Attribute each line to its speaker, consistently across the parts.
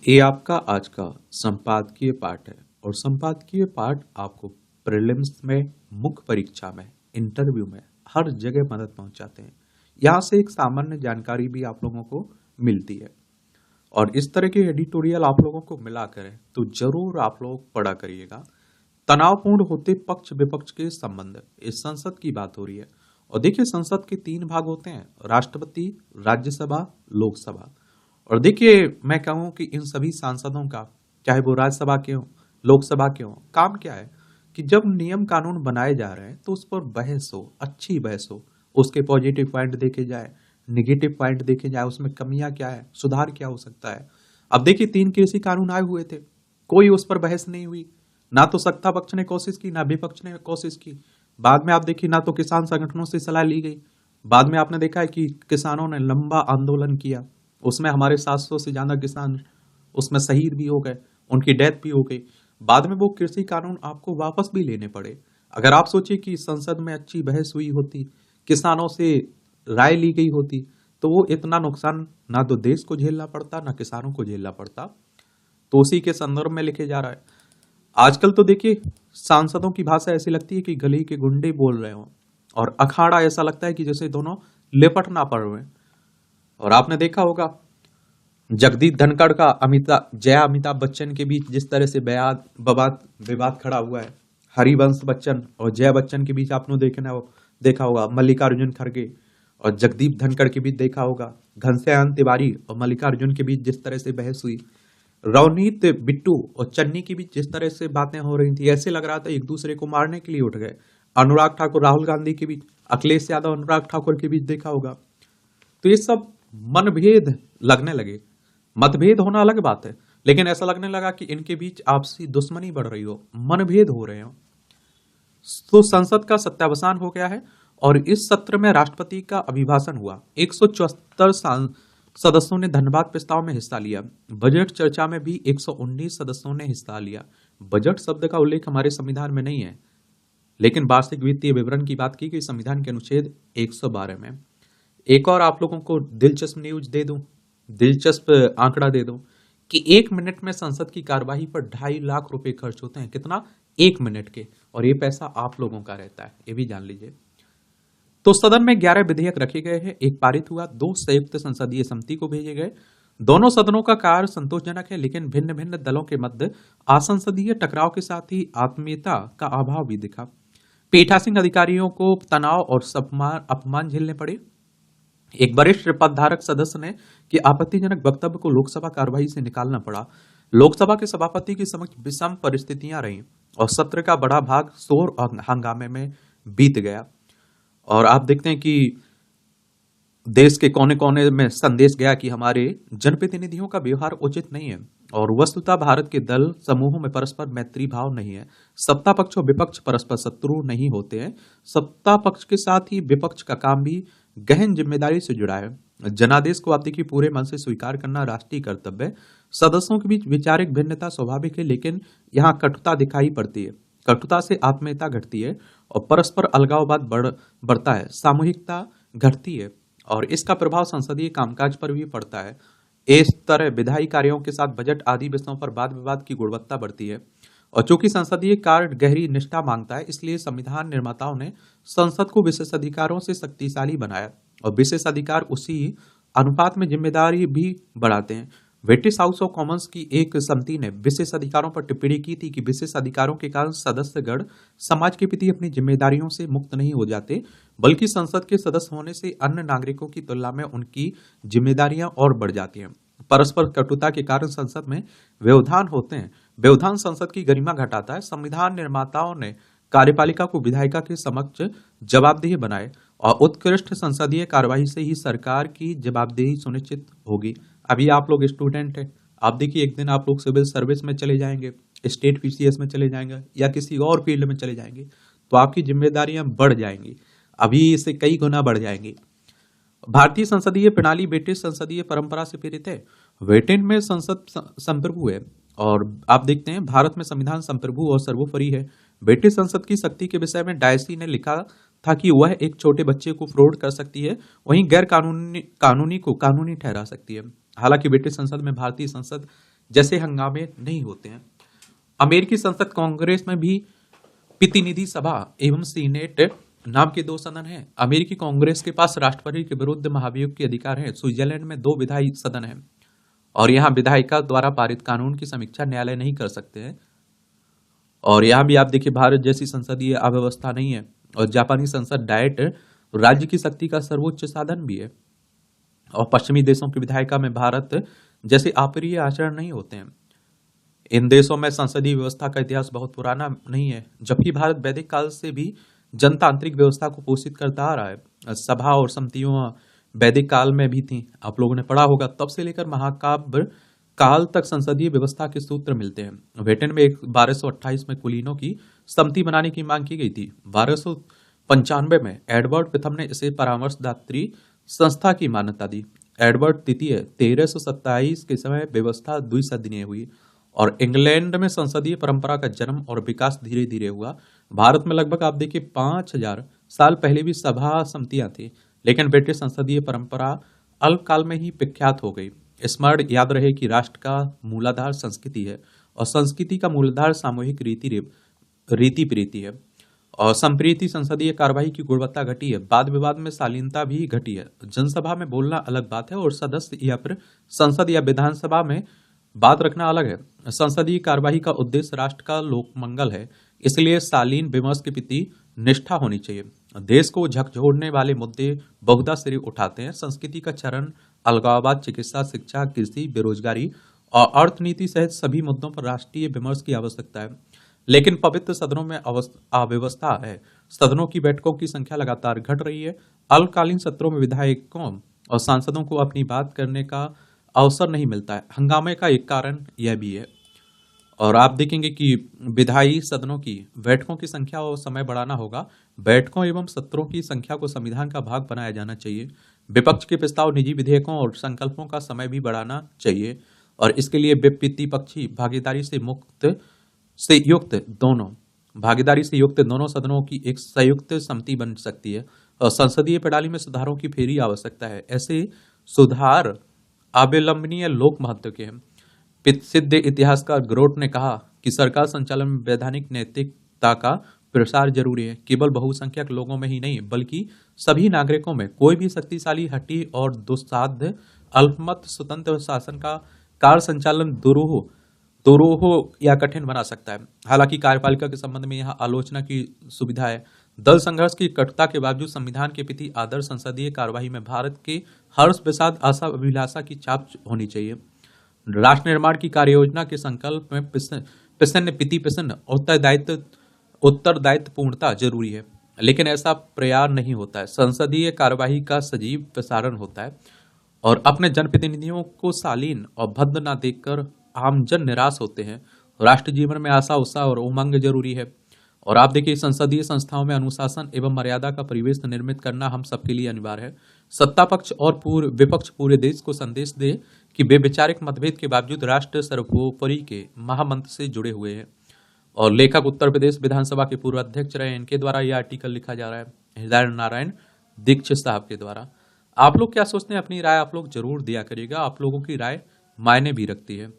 Speaker 1: ये आपका आज का संपादकीय पाठ है और संपादकीय पाठ आपको प्रीलिम्स में, मुख्य परीक्षा में, इंटरव्यू में हर जगह मदद पहुंचाते हैं। यहाँ से एक सामान्य जानकारी भी आप लोगों को मिलती है और इस तरह के एडिटोरियल आप लोगों को मिला करें तो जरूर आप लोग पढ़ा करिएगा। तनावपूर्ण होते पक्ष विपक्ष के संबंध, इस संसद की बात हो रही है और देखिए संसद के 3 भाग होते हैं, राष्ट्रपति, राज्यसभा, लोकसभा। और देखिए मैं कहूं कि इन सभी सांसदों का, चाहे वो राज्यसभा के हों, लोकसभा के हों, काम क्या है कि जब नियम कानून बनाए जा रहे हैं तो उस पर बहस हो, अच्छी बहस हो, उसके पॉजिटिव पॉइंट देखे जाए, निगेटिव पॉइंट देखे जाए, उसमें कमियां क्या है, सुधार क्या हो सकता है। अब देखिए 3 कृषि कानून आए हुए थे, कोई उस पर बहस नहीं हुई, ना तो सत्ता पक्ष ने कोशिश की ना विपक्ष ने कोशिश की। बाद में आप देखिए ना तो किसान संगठनों से सलाह ली गई। बाद में आपने देखा है कि किसानों ने लंबा आंदोलन किया, उसमें हमारे 700 से ज्यादा किसान उसमें शहीद भी हो गए, उनकी डेथ भी हो गई। बाद में वो कृषि कानून आपको वापस भी लेने पड़े। अगर आप सोचिए कि संसद में अच्छी बहस हुई होती, किसानों से राय ली गई होती, तो वो इतना नुकसान ना तो देश को झेलना पड़ता ना किसानों को झेलना पड़ता। तो उसी के संदर्भ में लिखे जा रहा है। आजकल तो देखिए सांसदों की भाषा ऐसी लगती है कि गली के गुंडे बोल रहे हो और अखाड़ा ऐसा लगता है कि जैसे दोनों लिपट ना पड़ रहे हैं। और आपने देखा होगा जगदीप धनखड़ का अमिताभ बच्चन के बीच जिस तरह से विवाद विवाद खड़ा हुआ है, हरिवंश बच्चन और जया बच्चन के बीच आपने देखा होगा, मल्लिकार्जुन खड़गे और जगदीप धनखड़ के बीच देखा होगा, घनश्याम तिवारी और मल्लिकार्जुन के बीच जिस तरह से बहस हुई, रवनीत बिट्टू और चन्नी के बीच जिस तरह से बातें हो रही थी, ऐसे लग रहा था एक दूसरे को मारने के लिए उठ गए। अनुराग ठाकुर राहुल गांधी के बीच, अखिलेश यादव अनुराग ठाकुर के बीच देखा होगा। तो ये सब मनभेद लगने लगे। मतभेद होना अलग बात है, लेकिन ऐसा लगने लगा कि इनके बीच आपसी दुश्मनी बढ़ रही हो, मनभेद हो रहे हो। तो संसद का सत्यावसान हो गया है और इस सत्र में राष्ट्रपति का अभिभाषण हुआ। 174 सदस्यों ने धन्यवाद प्रस्ताव में हिस्सा लिया। बजट चर्चा में भी 119 सदस्यों ने हिस्सा लिया। बजट शब्द का उल्लेख हमारे संविधान में नहीं है, लेकिन वार्षिक वित्तीय विवरण की बात की गई संविधान के अनुच्छेद 112 में। एक और आप लोगों को दिलचस्प न्यूज दे दूं, दिलचस्प आंकड़ा दे दूं कि 1 मिनट में संसद की कार्यवाही पर 2.5 लाख रुपए खर्च होते हैं। कितना? 1 मिनट के। और ये पैसा आप लोगों का रहता है, ये भी जान लीजिए। तो सदन में 11 विधेयक रखे गए हैं, एक पारित हुआ, 2 संयुक्त संसदीय समिति को भेजे गए। दोनों सदनों का कार्य संतोषजनक है, लेकिन भिन्न भिन्न दलों के मध्य असंसदीय टकराव के साथ ही आत्मीयता का अभाव भी दिखा। पीठासीन अधिकारियों को तनाव और अपमान झेलने पड़े। एक वरिष्ठ पदधारक सदस्य ने कि आपत्तिजनक वक्तव्य को लोकसभा कार्यवाही से निकालना पड़ा। लोकसभा के सभापति के समक्ष विषम परिस्थितियां रहीं और सत्र का बड़ा भाग शोर और हंगामे में बीत गया। और आप देखते हैं कि देश के कोने कोने में संदेश गया कि हमारे जनप्रतिनिधियों का व्यवहार उचित नहीं है और वस्तुतः भारत के दल समूहों में परस्पर मैत्री भाव नहीं है। सत्ता पक्ष और विपक्ष परस्पर शत्रु नहीं होते हैं। सत्ता पक्ष के साथ ही विपक्ष का काम भी गहन जिम्मेदारी से जुड़ा है। जनादेश को आप देखिए पूरे मन से स्वीकार करना राष्ट्रीय कर्तव्य है। सदस्यों के बीच वैचारिक भिन्नता स्वाभाविक है, लेकिन यहाँ कटुता दिखाई पड़ती है। कटुता से आत्मीयता घटती है और परस्पर अलगाववाद बढ़ता है, सामूहिकता घटती है और इसका प्रभाव संसदीय कामकाज पर भी पड़ता है। इस तरह विधायी कार्यों के साथ बजट आदि विषयों पर वाद विवाद की गुणवत्ता बढ़ती है। और चूंकि संसदीय कार्य गहरी निष्ठा मांगता है, इसलिए संविधान निर्माताओं ने संसद को विशेषाधिकारों से शक्तिशाली बनाया और विशेषाधिकार उसी अनुपात में जिम्मेदारी भी बढ़ाते हैं। ब्रिटिश हाउस ऑफ कॉमन्स की एक समिति ने विशेष अधिकारों पर टिप्पणी की थी कि विशेष अधिकारों के कारण सदस्यगण समाज के प्रति अपनी जिम्मेदारियों से मुक्त नहीं हो जाते, बल्कि संसद के सदस्य होने से अन्य नागरिकों की तुलना में उनकी जिम्मेदारियां और बढ़ जाती हैं। परस्पर कटुता के कारण संसद में व्यवधान होते हैं। व्यवधान संसद की गरिमा घटाता है। संविधान निर्माताओं ने कार्यपालिका को विधायिका के समक्ष जवाबदेह बनाए और उत्कृष्ट संसदीय कार्यवाही से ही सरकार की जवाबदेही सुनिश्चित होगी। अभी आप लोग स्टूडेंट हैं, आप देखिए एक दिन आप लोग सिविल सर्विस में चले जाएंगे, स्टेट पीसीएस में चले जाएंगे या किसी और फील्ड में चले जाएंगे, तो आपकी जिम्मेदारियां बढ़ जाएंगी, अभी इससे कई गुना बढ़ जाएंगी। भारतीय संसदीय प्रणाली ब्रिटिश संसदीय परंपरा से प्रेरित है। ब्रिटेन में संसद संप्रभु है और आप देखते हैं भारत में संविधान संप्रभु और सर्वोपरि है। ब्रिटिश संसद की शक्ति के विषय में डायसी ने लिखा था कि वह एक छोटे बच्चे को फ्रॉड कर सकती है, वहीं गैर कानूनी को कानूनी ठहरा सकती है। हालांकि ब्रिटिश संसद में भारतीय संसद जैसे हंगामे नहीं होते हैं। अमेरिकी संसद कांग्रेस में भी प्रतिनिधि सभा एवं सीनेट नाम के दो सदन हैं। अमेरिकी कांग्रेस के पास राष्ट्रपति के विरुद्ध महाभियोग के अधिकार हैं। स्विट्जरलैंड में दो विधायी सदन हैं और यहाँ विधायिका द्वारा पारित कानून की समीक्षा न्यायालय नहीं कर सकते हैं। और यहाँ भी आप देखिए भारत जैसी संसदीय अव्यवस्था नहीं है। और जापानी संसद डायट राज्य की शक्ति का सर्वोच्च साधन भी है। और पश्चिमी देशों की विधायिका में भारत जैसे अप्रिय आचरण नहीं होते हैं। इन देशों में संसदीय व्यवस्था का इतिहास बहुत पुराना नहीं है, जबकि भारत वैदिक काल से भी जनतांत्रिक व्यवस्था को पोषित करता आ रहा है। सभा और समितियों वैदिक काल में भी थी, आप लोगों ने पढ़ा होगा। तब से लेकर महाकाव्य काल तक संसदीय व्यवस्था के सूत्र मिलते हैं। ब्रिटेन में 1228 में कुलीनों की समिति बनाने की मांग की गई थी। 1295 में एडवर्ड प्रथम ने इसे परामर्शदात्री संस्था की मान्यता दी। एडवर्ड तृतीय 1327 के समय व्यवस्था द्विसदनीय हुई। और इंग्लैंड में संसदीय परंपरा का जन्म और विकास धीरे धीरे हुआ। भारत में लगभग आप देखिए 5000 साल पहले भी सभा समितियां थी, लेकिन ब्रिटिश संसदीय परंपरा अल्पकाल में ही विख्यात हो गई। स्मरण याद रहे कि राष्ट्र का मूलाधार संस्कृति है और संस्कृति का मूलाधार सामूहिक रीति प्रीति है। और संप्रीति संसदीय कार्यवाही की गुणवत्ता घटी है। वाद विवाद में शालीनता भी घटी है। जनसभा में बोलना अलग बात है और सदस्य या फिर संसद या विधानसभा में बात रखना अलग है। संसदीय कार्यवाही का उद्देश्य राष्ट्र का लोकमंगल है, इसलिए शालीन विमर्श के प्रति निष्ठा होनी चाहिए। देश को झकझोरने वाले मुद्दे बहुधा सिरे उठाते हैं। संस्कृति का चरण, अलगाववाद, चिकित्सा, शिक्षा, कृषि, बेरोजगारी और अर्थनीति सहित सभी मुद्दों पर राष्ट्रीय विमर्श की आवश्यकता है। लेकिन पवित्र सदनों में अव्यवस्था है। सदनों की बैठकों की संख्या लगातार घट रही है। अल्पकालीन सत्रों में विधायकों और सांसदों को अपनी बात करने का अवसर नहीं मिलता है। हंगामे का एक कारण यह भी है। और आप देखेंगे कि विधायी सदनों की बैठकों की संख्या और समय बढ़ाना होगा। बैठकों एवं सत्रों की संख्या को संविधान का भाग बनाया जाना चाहिए। विपक्ष के प्रस्ताव, निजी विधेयकों और संकल्पों का समय भी बढ़ाना चाहिए। और इसके लिए विपक्षी भागीदारी से युक्त दोनों सदनों की एक संयुक्त समिति बन सकती है। और संसदीय प्रणाली में सुधारों की फेरी आवश्यकता है। ऐसे सुधार अविलंबनीय लोक महत्व के हैं। सिद्ध इतिहासकार ग्रोट ने कहा कि सरकार संचालन में वैधानिक नैतिकता का प्रसार जरूरी है। केवल बहुसंख्यक लोगों में ही नहीं, बल्कि सभी नागरिकों में। कोई भी शक्तिशाली, हठी और दुस्साध्य अल्पमत स्वतंत्र शासन का कार्य संचालन दुरूह या कठिन बना सकता है। हालांकि कार्यपालिका के संबंध में यहाँ आलोचना की सुविधा है। दल संघर्ष की कटुता के बावजूद संविधान के प्रति आदर संसदीय कार्यवाही में भारत के हर्ष, विषाद, आशा, अभिलाषा की छाप होनी चाहिए। राष्ट्र निर्माण की कार्ययोजना के संकल्प में प्रसन्न उत्तरदायित्व पूर्णता जरूरी है, लेकिन ऐसा प्रयास नहीं होता है। संसदीय कार्यवाही का सजीव प्रसारण होता है और अपने जनप्रतिनिधियों को शालीन और भद्र न देखकर आमजन निराश होते हैं। राष्ट्र जीवन में आशा, उत्साह और उमंग जरूरी है। और आप देखिए संसदीय संस्थाओं में अनुशासन एवं मर्यादा का परिवेश निर्मित करना हम सबके लिए अनिवार्य है। सत्ता पक्ष और विपक्ष पूरे देश को संदेश दे कि वैचारिक मतभेद के बावजूद राष्ट्र सर्वोपरि के महामंत्र से जुड़े हुए हैं। और लेखक उत्तर प्रदेश विधानसभा के पूर्व अध्यक्ष रहे, इनके द्वारा यह आर्टिकल लिखा जा रहा है, हृदय नारायण दीक्षित साहब के द्वारा। आप लोग क्या सोचते हैं? अपनी राय आप लोग जरूर दिया करिएगा। आप लोगों की राय मायने भी रखती है।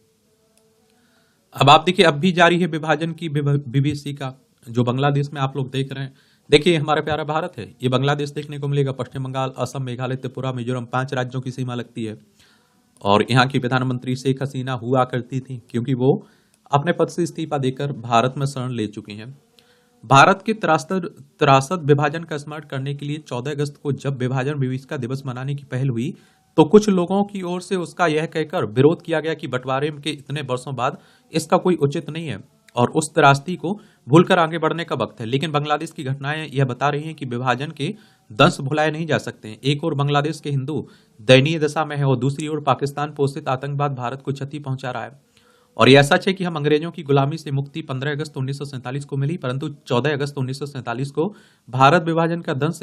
Speaker 1: अब आप देखिए, अब भी जारी है विभाजन की बीबीसी का, जो बांग्लादेश में आप लोग देख रहे हैं। देखिए हमारा प्यारा भारत है, ये बांग्लादेश देखने को मिलेगा। पश्चिम बंगाल, असम, मेघालय, त्रिपुरा, मिजोरम 5 राज्यों की सीमा लगती है। और यहाँ की प्रधानमंत्री शेख हसीना हुआ करती थी, क्योंकि वो अपने पद से इस्तीफा देकर भारत में शरण ले चुकी हैं। भारत के त्रासद विभाजन का स्मरण करने के लिए 14 अगस्त को जब विभाजन विभीषिका दिवस मनाने की पहल हुई, तो कुछ लोगों की ओर से उसका यह कहकर विरोध किया गया कि बंटवारे के इतने वर्षों बाद इसका कोई उचित नहीं है और उस त्रासदी को भूलकर आगे बढ़ने का वक्त है। लेकिन बांग्लादेश की घटनाएं यह बता रही हैं कि विभाजन के दंश भुलाए नहीं जा सकते। एक ओर बांग्लादेश के हिंदू दयनीय दशा में है और दूसरी ओर पाकिस्तान पोषित आतंकवाद भारत को क्षति पहुंचा रहा है। और यह सच है कि हम अंग्रेजों की गुलामी से मुक्ति 15 अगस्त 1947 को मिली, परंतु 14 अगस्त 1947 को भारत विभाजन का दंश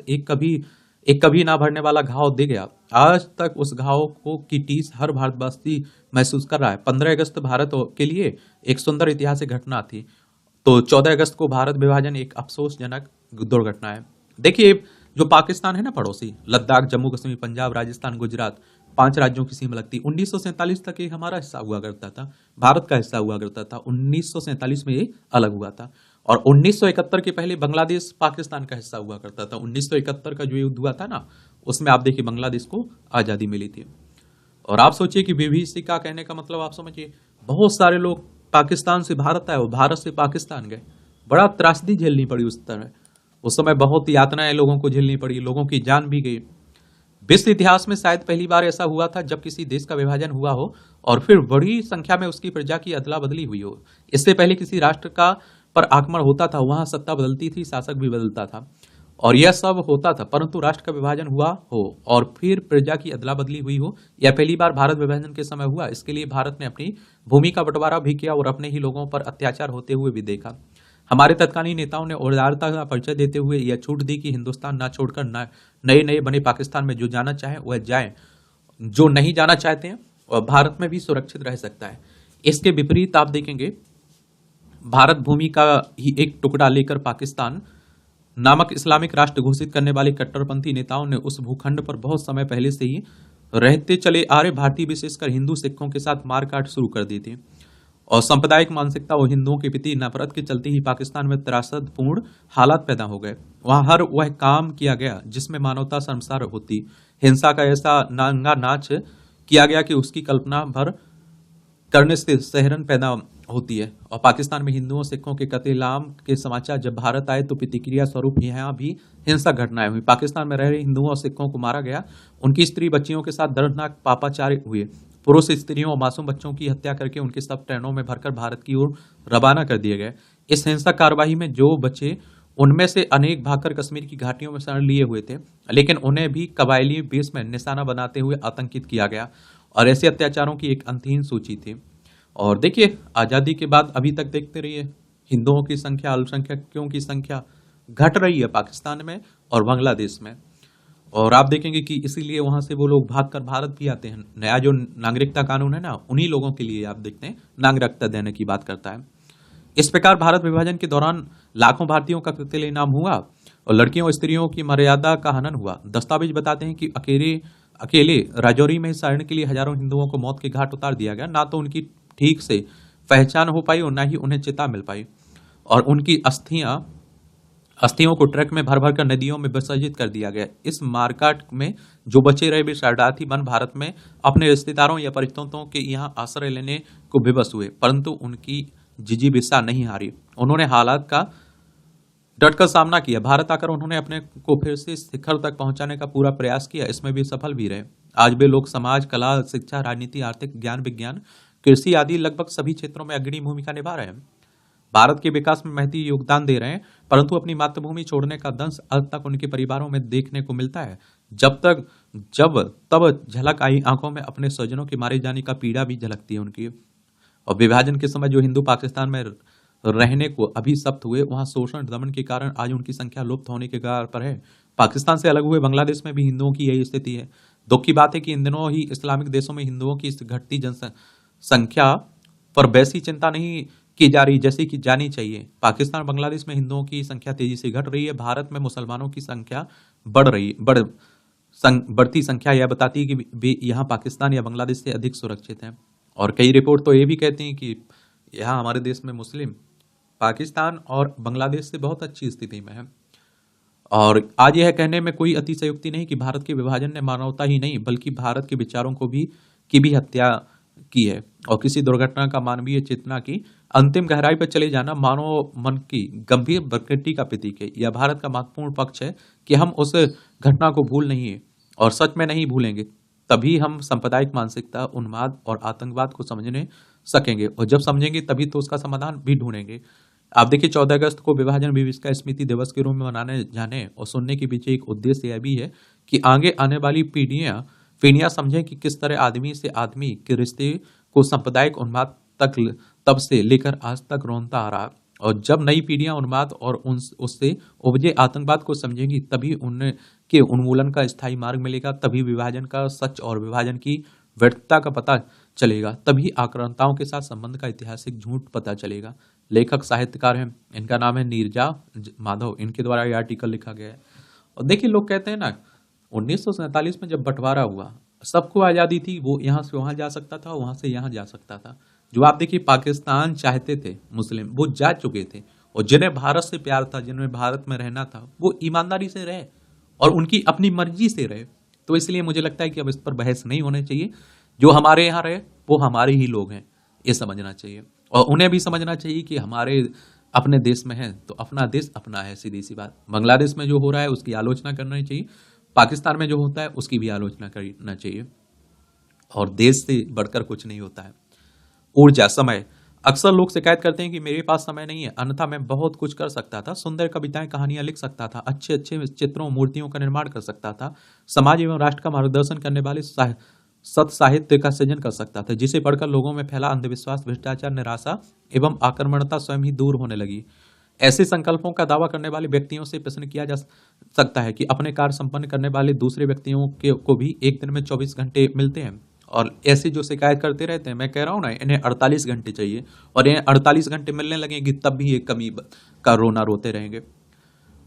Speaker 1: एक कभी ना भरने वाला घाव दे गया। आज तक उस घाव को की टीस हर भारतवासी महसूस कर रहा है। 15 अगस्त भारत के लिए एक सुंदर ऐतिहासिक घटना थी, तो 14 अगस्त को भारत विभाजन एक अफसोसजनक दुर्घटना है। देखिए जो पाकिस्तान है ना, पड़ोसी लद्दाख, जम्मू कश्मीर, पंजाब, राजस्थान, गुजरात, 5 राज्यों की सीमा लगती। 1947 तक ये हमारा हिस्सा हुआ करता था, भारत का हिस्सा हुआ करता था। 1947 में ये अलग हुआ था और 1971 के पहले बांग्लादेश पाकिस्तान का हिस्सा हुआ करता था। 1971 का जो युद्ध हुआ था ना, उसमें आप देखिए बांग्लादेश को आजादी मिली थी। और आप सोचिए कि बीबीसी का कहने का मतलब आप समझिए, बहुत सारे लोग पाकिस्तान से भारत आए और भारत से पाकिस्तान गए। बड़ा त्रासदी झेलनी पड़ी उस तरह, उस समय बहुत यातनाएं लोगों को झेलनी पड़ी, लोगों की जान भी गई। विश्व इतिहास में शायद पहली बार ऐसा हुआ था जब किसी देश का विभाजन हुआ हो और फिर बड़ी संख्या में उसकी प्रजा की अदला बदली हुई हो। इससे पहले किसी राष्ट्र का पर आक्रमण होता था, वहां सत्ता बदलती थी, शासक भी बदलता था और यह सब होता था, परंतु राष्ट्र का विभाजन हुआ हो और फिर प्रजा की अदला बदली हुई हो, यह पहली बार भारत विभाजन के समय हुआ। इसके लिए भारत ने अपनी भूमि का बंटवारा भी किया और अपने ही लोगों पर अत्याचार होते हुए भी देखा। हमारे तत्कालीन नेताओं ने उदारता का परिचय देते हुए यह छूट दी कि हिंदुस्तान ना छोड़कर नए नए बने पाकिस्तान में जो जाना चाहे वह जाए, जो नहीं जाना चाहते हैं और भारत में भी सुरक्षित रह सकता है। इसके विपरीत आप देखेंगे, भारत भूमि का ही एक टुकड़ा लेकर पाकिस्तान नामक इस्लामिक राष्ट्र घोषित करने वाले कट्टरपंथी नेताओं ने उस भूखंड पर बहुत समय पहले से ही रहते चले आ रहे भारतीय विशेषकर हिंदू सिखों के साथ मारकाट शुरू कर दी थी और सांप्रदायिक मानसिकता और हिंदुओं के प्रति नफरत के चलते ही पाकिस्तान में त्रासदपूर्ण हालात पैदा हो गए। वहां हर वह काम किया गया जिसमें मानवता शर्मसार होती, हिंसा का ऐसा नांगा नाच किया गया कि उसकी कल्पना भर करने से सहरन पैदा होती है। और पाकिस्तान में हिंदुओं सिखों के कत्लेआम के समाचार जब भारत आए तो प्रतिक्रिया स्वरूप यहाँ भी हिंसक घटनाएं हुई। पाकिस्तान में रह रहे हिंदुओं और सिखों को मारा गया, उनकी स्त्री बच्चियों के साथ दर्दनाक पापाचार हुए, पुरुष स्त्रियों और मासूम बच्चों की हत्या करके उनके सब ट्रेनों में भरकर भारत की ओर रवाना कर दिए गए। इस हिंसक कार्रवाई में जो बचे उनमें से अनेक भागकर कश्मीर की घाटियों में शरण लिए हुए थे, लेकिन उन्हें भी कबायली बेस में निशाना बनाते हुए आतंकित किया गया और ऐसे अत्याचारों की एक अंतहीन सूची थी। और देखिए, आजादी के बाद अभी तक देखते रहिए, हिंदुओं की संख्या, अल्पसंख्यकों की संख्या घट रही है पाकिस्तान में और बांग्लादेश में। और आप देखेंगे कि इसीलिए वहां से वो लोग भागकर भारत भी आते हैं। नया जो नागरिकता कानून है ना, उन्हीं लोगों के लिए आप देखते हैं नागरिकता देने की बात करता है। इस प्रकार भारत विभाजन के दौरान लाखों भारतीयों का कत्लेआम हुआ और लड़कियों और स्त्रियों की मर्यादा का हनन हुआ। दस्तावेज बताते हैं कि अकेले राजौरी में शरण के लिए हजारों हिंदुओं को मौत के घाट उतार दिया गया। ना तो उनकी ठीक से पहचान हो पाई और ना ही उन्हें चिता मिल पाई और उनकी अस्थियों को ट्रक में भर भर कर नदियों में विसर्जित कर दिया गया। इस मारकाट में जो बचे रहे वे शरणार्थी बन भारत में अपने रिश्तेदारों या परिचितों के यहाँ आश्रय लेने को विवश हुए, परंतु उनकी जिजीविषा नहीं हारी। उन्होंने हालात का डटकर सामना किया। भारत आकर उन्होंने अपने को फिर से शिखर तक पहुंचाने का पूरा प्रयास किया, इसमें भी सफल भी रहे। आज वे लोग समाज, कला, शिक्षा, राजनीति, आर्थिक ज्ञान, विज्ञान, कृषि आदि लगभग सभी क्षेत्रों में अग्रणी भूमिका निभा रहे हैं। भारत के विकास में महती योगदान दे रहे हैं, परंतु अपनी मातृभूमि छोड़ने का दंश अब तक उनके परिवारों में देखने को मिलता है। जब तब झलक आई आंखों में अपने स्वजनों के मारे जाने का पीड़ा भी झलकती है उनकी। और विभाजन के समय जो हिंदू पाकिस्तान में रहने को अभिशप्त हुए, वहां शोषण दमन के कारण आज उनकी संख्या लुप्त होने के कगार पर है। पाकिस्तान से अलग हुए बांग्लादेश में भी हिंदुओं की यही स्थिति है। दुख की बात है कि इन दिनों ही इस्लामिक देशों में हिंदुओं की इस घटती जनसंख्या पर वैसी चिंता नहीं की जा रही जैसी कि जानी चाहिए। पाकिस्तान, बांग्लादेश में हिंदुओं की संख्या तेजी से घट रही है। भारत में मुसलमानों की संख्या बढ़ती संख्या यह बताती है कि वे यहाँ पाकिस्तान या बांग्लादेश से अधिक सुरक्षित हैं। और कई रिपोर्ट तो ये भी कहती हैं कि यहाँ हमारे देश में मुस्लिम पाकिस्तान और बांग्लादेश से बहुत अच्छी स्थिति में है। और आज यह कहने में कोई अतिशयोक्ति नहीं कि भारत के विभाजन ने मानवता ही नहीं बल्कि भारत के विचारों की भी हत्या की है। और किसी दुर्घटना का मानवीय चेतना की अंतिम गहराई पर चले जाना मानव मन की गंभीर प्रकृति का प्रतीक है। यह भारत का महत्वपूर्ण पक्ष है कि हम उस घटना को भूल नहीं है और सच में नहीं भूलेंगे। तभी हम सांप्रदायिक मानसिकता, उन्माद और आतंकवाद को समझने सकेंगे और जब समझेंगे तभी तो उसका समाधान भी ढूंढेंगे। आप देखिए, 14 अगस्त को विभाजन विभीषिका स्मृति दिवस के रूप में मनाने जाने और सुनने के पीछे एक उद्देश्य यह भी है कि आगे आने वाली पीढ़ियां समझें कि किस तरह आदमी से आदमी के रिश्ते को सांप्रदायिक उन्माद तब से लेकर आज तक रोनता आ रहा। और जब नई पीढ़ियां उन्माद और उससे उपजे आतंकवाद को समझेंगी तभी उनके उन्मूलन का स्थायी मार्ग मिलेगा। तभी विभाजन का सच और विभाजन की व्यर्थता का पता चलेगा। तभी आक्रांताओं के साथ संबंध का ऐतिहासिक झूठ पता चलेगा। लेखक साहित्यकार हैं, इनका नाम है नीरजा माधव। इनके द्वारा यह आर्टिकल लिखा गया है। और देखिए, लोग कहते हैं ना, 1947 में जब बंटवारा हुआ सबको आज़ादी थी, वो यहाँ से वहाँ जा सकता था, वहाँ से यहाँ जा सकता था। जो आप देखिए पाकिस्तान चाहते थे मुस्लिम, वो जा चुके थे, और जिन्हें भारत से प्यार था, जिन्हें भारत में रहना था, वो ईमानदारी से रहे और उनकी अपनी मर्जी से रहे। तो इसलिए मुझे लगता है कि अब इस पर बहस नहीं होनी चाहिए। जो हमारे यहाँ रहे वो हमारे ही लोग हैं, ये समझना चाहिए। और उन्हें भी समझना चाहिए कि हमारे अपने देश में है तो अपना देश अपना है, सीधी सी बात। बांग्लादेश में जो हो रहा है उसकी आलोचना करना चाहिए, पाकिस्तान में जो होता है उसकी भी आलोचना करना चाहिए। और देश से बढ़कर कुछ नहीं होता है। ऊर्जा, समय। अक्सर लोग शिकायत करते हैं कि मेरे पास समय नहीं है, अन्यथा मैं बहुत कुछ कर सकता था, सुंदर कविताएं कहानियां लिख सकता था, अच्छे अच्छे चित्रों मूर्तियों का निर्माण कर सकता था, समाज एवं राष्ट्र का मार्गदर्शन करने वाले सत साहित्य का सृजन कर सकता था, जिसे पढ़कर लोगों में फैला अंधविश्वास, भ्रष्टाचार, निराशा एवं आक्रमणता स्वयं ही दूर होने लगी। ऐसे संकल्पों का दावा करने वाले व्यक्तियों से प्रश्न किया जा सकता है कि अपने कार्य संपन्न करने वाले दूसरे व्यक्तियों को भी एक दिन में 24 घंटे मिलते हैं, और ऐसे जो शिकायत करते रहते हैं, मैं कह रहा हूँ ना, इन्हें 48 घंटे चाहिए, और इन्हें 48 घंटे मिलने लगेंगे तब भी ये कमी का रोना रोते रहेंगे।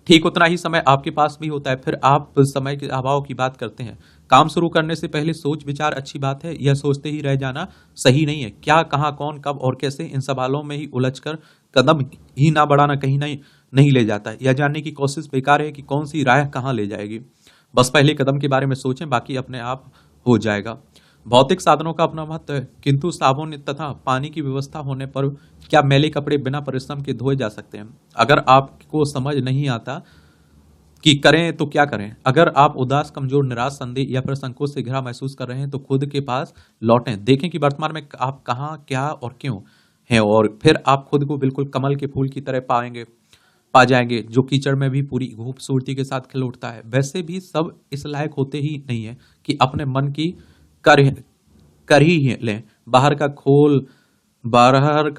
Speaker 1: ठीक उतना ही समय आपके पास भी होता है, फिर आप समय के अभाव की बात करते हैं। काम शुरू करने से पहले सोच विचार अच्छी बात है, यह सोचते ही रह जाना सही नहीं है। क्या, कहाँ, कौन, कब और कैसे, इन सवालों में ही उलझकर कदम ही ना बढ़ाना कहीं नहीं ले जाता है। यह जानने की कोशिश बेकार है कि कौन सी राह कहाँ ले जाएगी। बस पहले कदम के बारे में सोचें, बाकी अपने आप हो जाएगा। भौतिक साधनों का अपना महत्व है, किंतु साबुन तथा पानी की व्यवस्था होने पर क्या मैले कपड़े बिना परिश्रम के धोए जा सकते हैं? अगर आपको समझ नहीं आता कि करें तो क्या करें, अगर आप उदास, कमजोर, निराश, संदेह या फिर संकोच से घिरा महसूस कर रहे हैं तो खुद के पास लौटें, देखें कि वर्तमान में आप कहाँ, क्या और क्यों हैं, और फिर आप खुद को बिल्कुल कमल के फूल की तरह पा जाएंगे, जो कीचड़ में भी पूरी खूबसूरती के साथ खिल उठता है। वैसे भी सब इस लायक होते ही नहीं है कि अपने मन की कर कर ही लें। बाहर का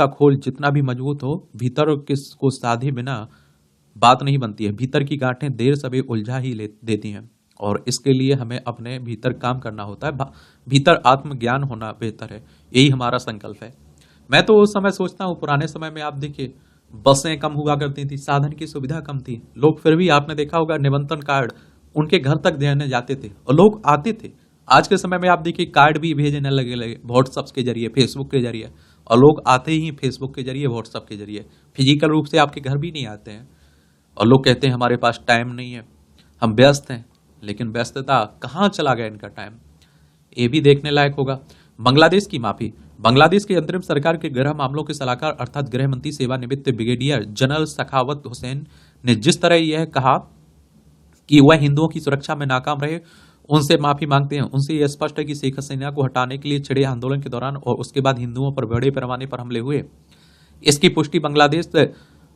Speaker 1: खोल जितना भी मजबूत हो, भीतर को साधे बिना बात नहीं बनती है। भीतर की गांठें देर सवेर उलझा ही देती हैं, और इसके लिए हमें अपने भीतर काम करना होता है। भीतर आत्मज्ञान होना बेहतर है, यही हमारा संकल्प है। मैं तो उस समय सोचता हूँ, पुराने समय में आप देखिए बसें कम हुआ करती थी, साधन की सुविधा कम थी, लोग फिर भी आपने देखा होगा निमंत्रण कार्ड उनके घर तक देने जाते थे और लोग आते थे। आज के समय में आप देखिए कार्ड भी भेजने लगे व्हाट्सएप के जरिए, फेसबुक के जरिए, और लोग आते ही फेसबुक के जरिए, व्हाट्सएप के जरिए, फिजिकल रूप से आपके घर भी नहीं आते हैं। और लोग कहते हैं हमारे पास टाइम नहीं है, हम व्यस्त हैं। लेकिन व्यस्तता कहाँ चला गया इनका टाइम, ये भी देखने लायक होगा। बांग्लादेश की माफी। बांग्लादेश के अंतरिम सरकार के गृह मामलों के सलाहकार अर्थात गृह मंत्री सेवानिवृत्त ब्रिगेडियर जनरल सखावत हुसैन ने जिस तरह यह कहा कि वह हिंदुओं की सुरक्षा में नाकाम रहे, उनसे माफी मांगते हैं। उनसे यह स्पष्ट है कि शेख हसीना को हटाने के लिए छिड़े आंदोलन के दौरान और उसके बाद हिंदुओं पर बड़े पैमाने पर हमले हुए। इसकी पुष्टि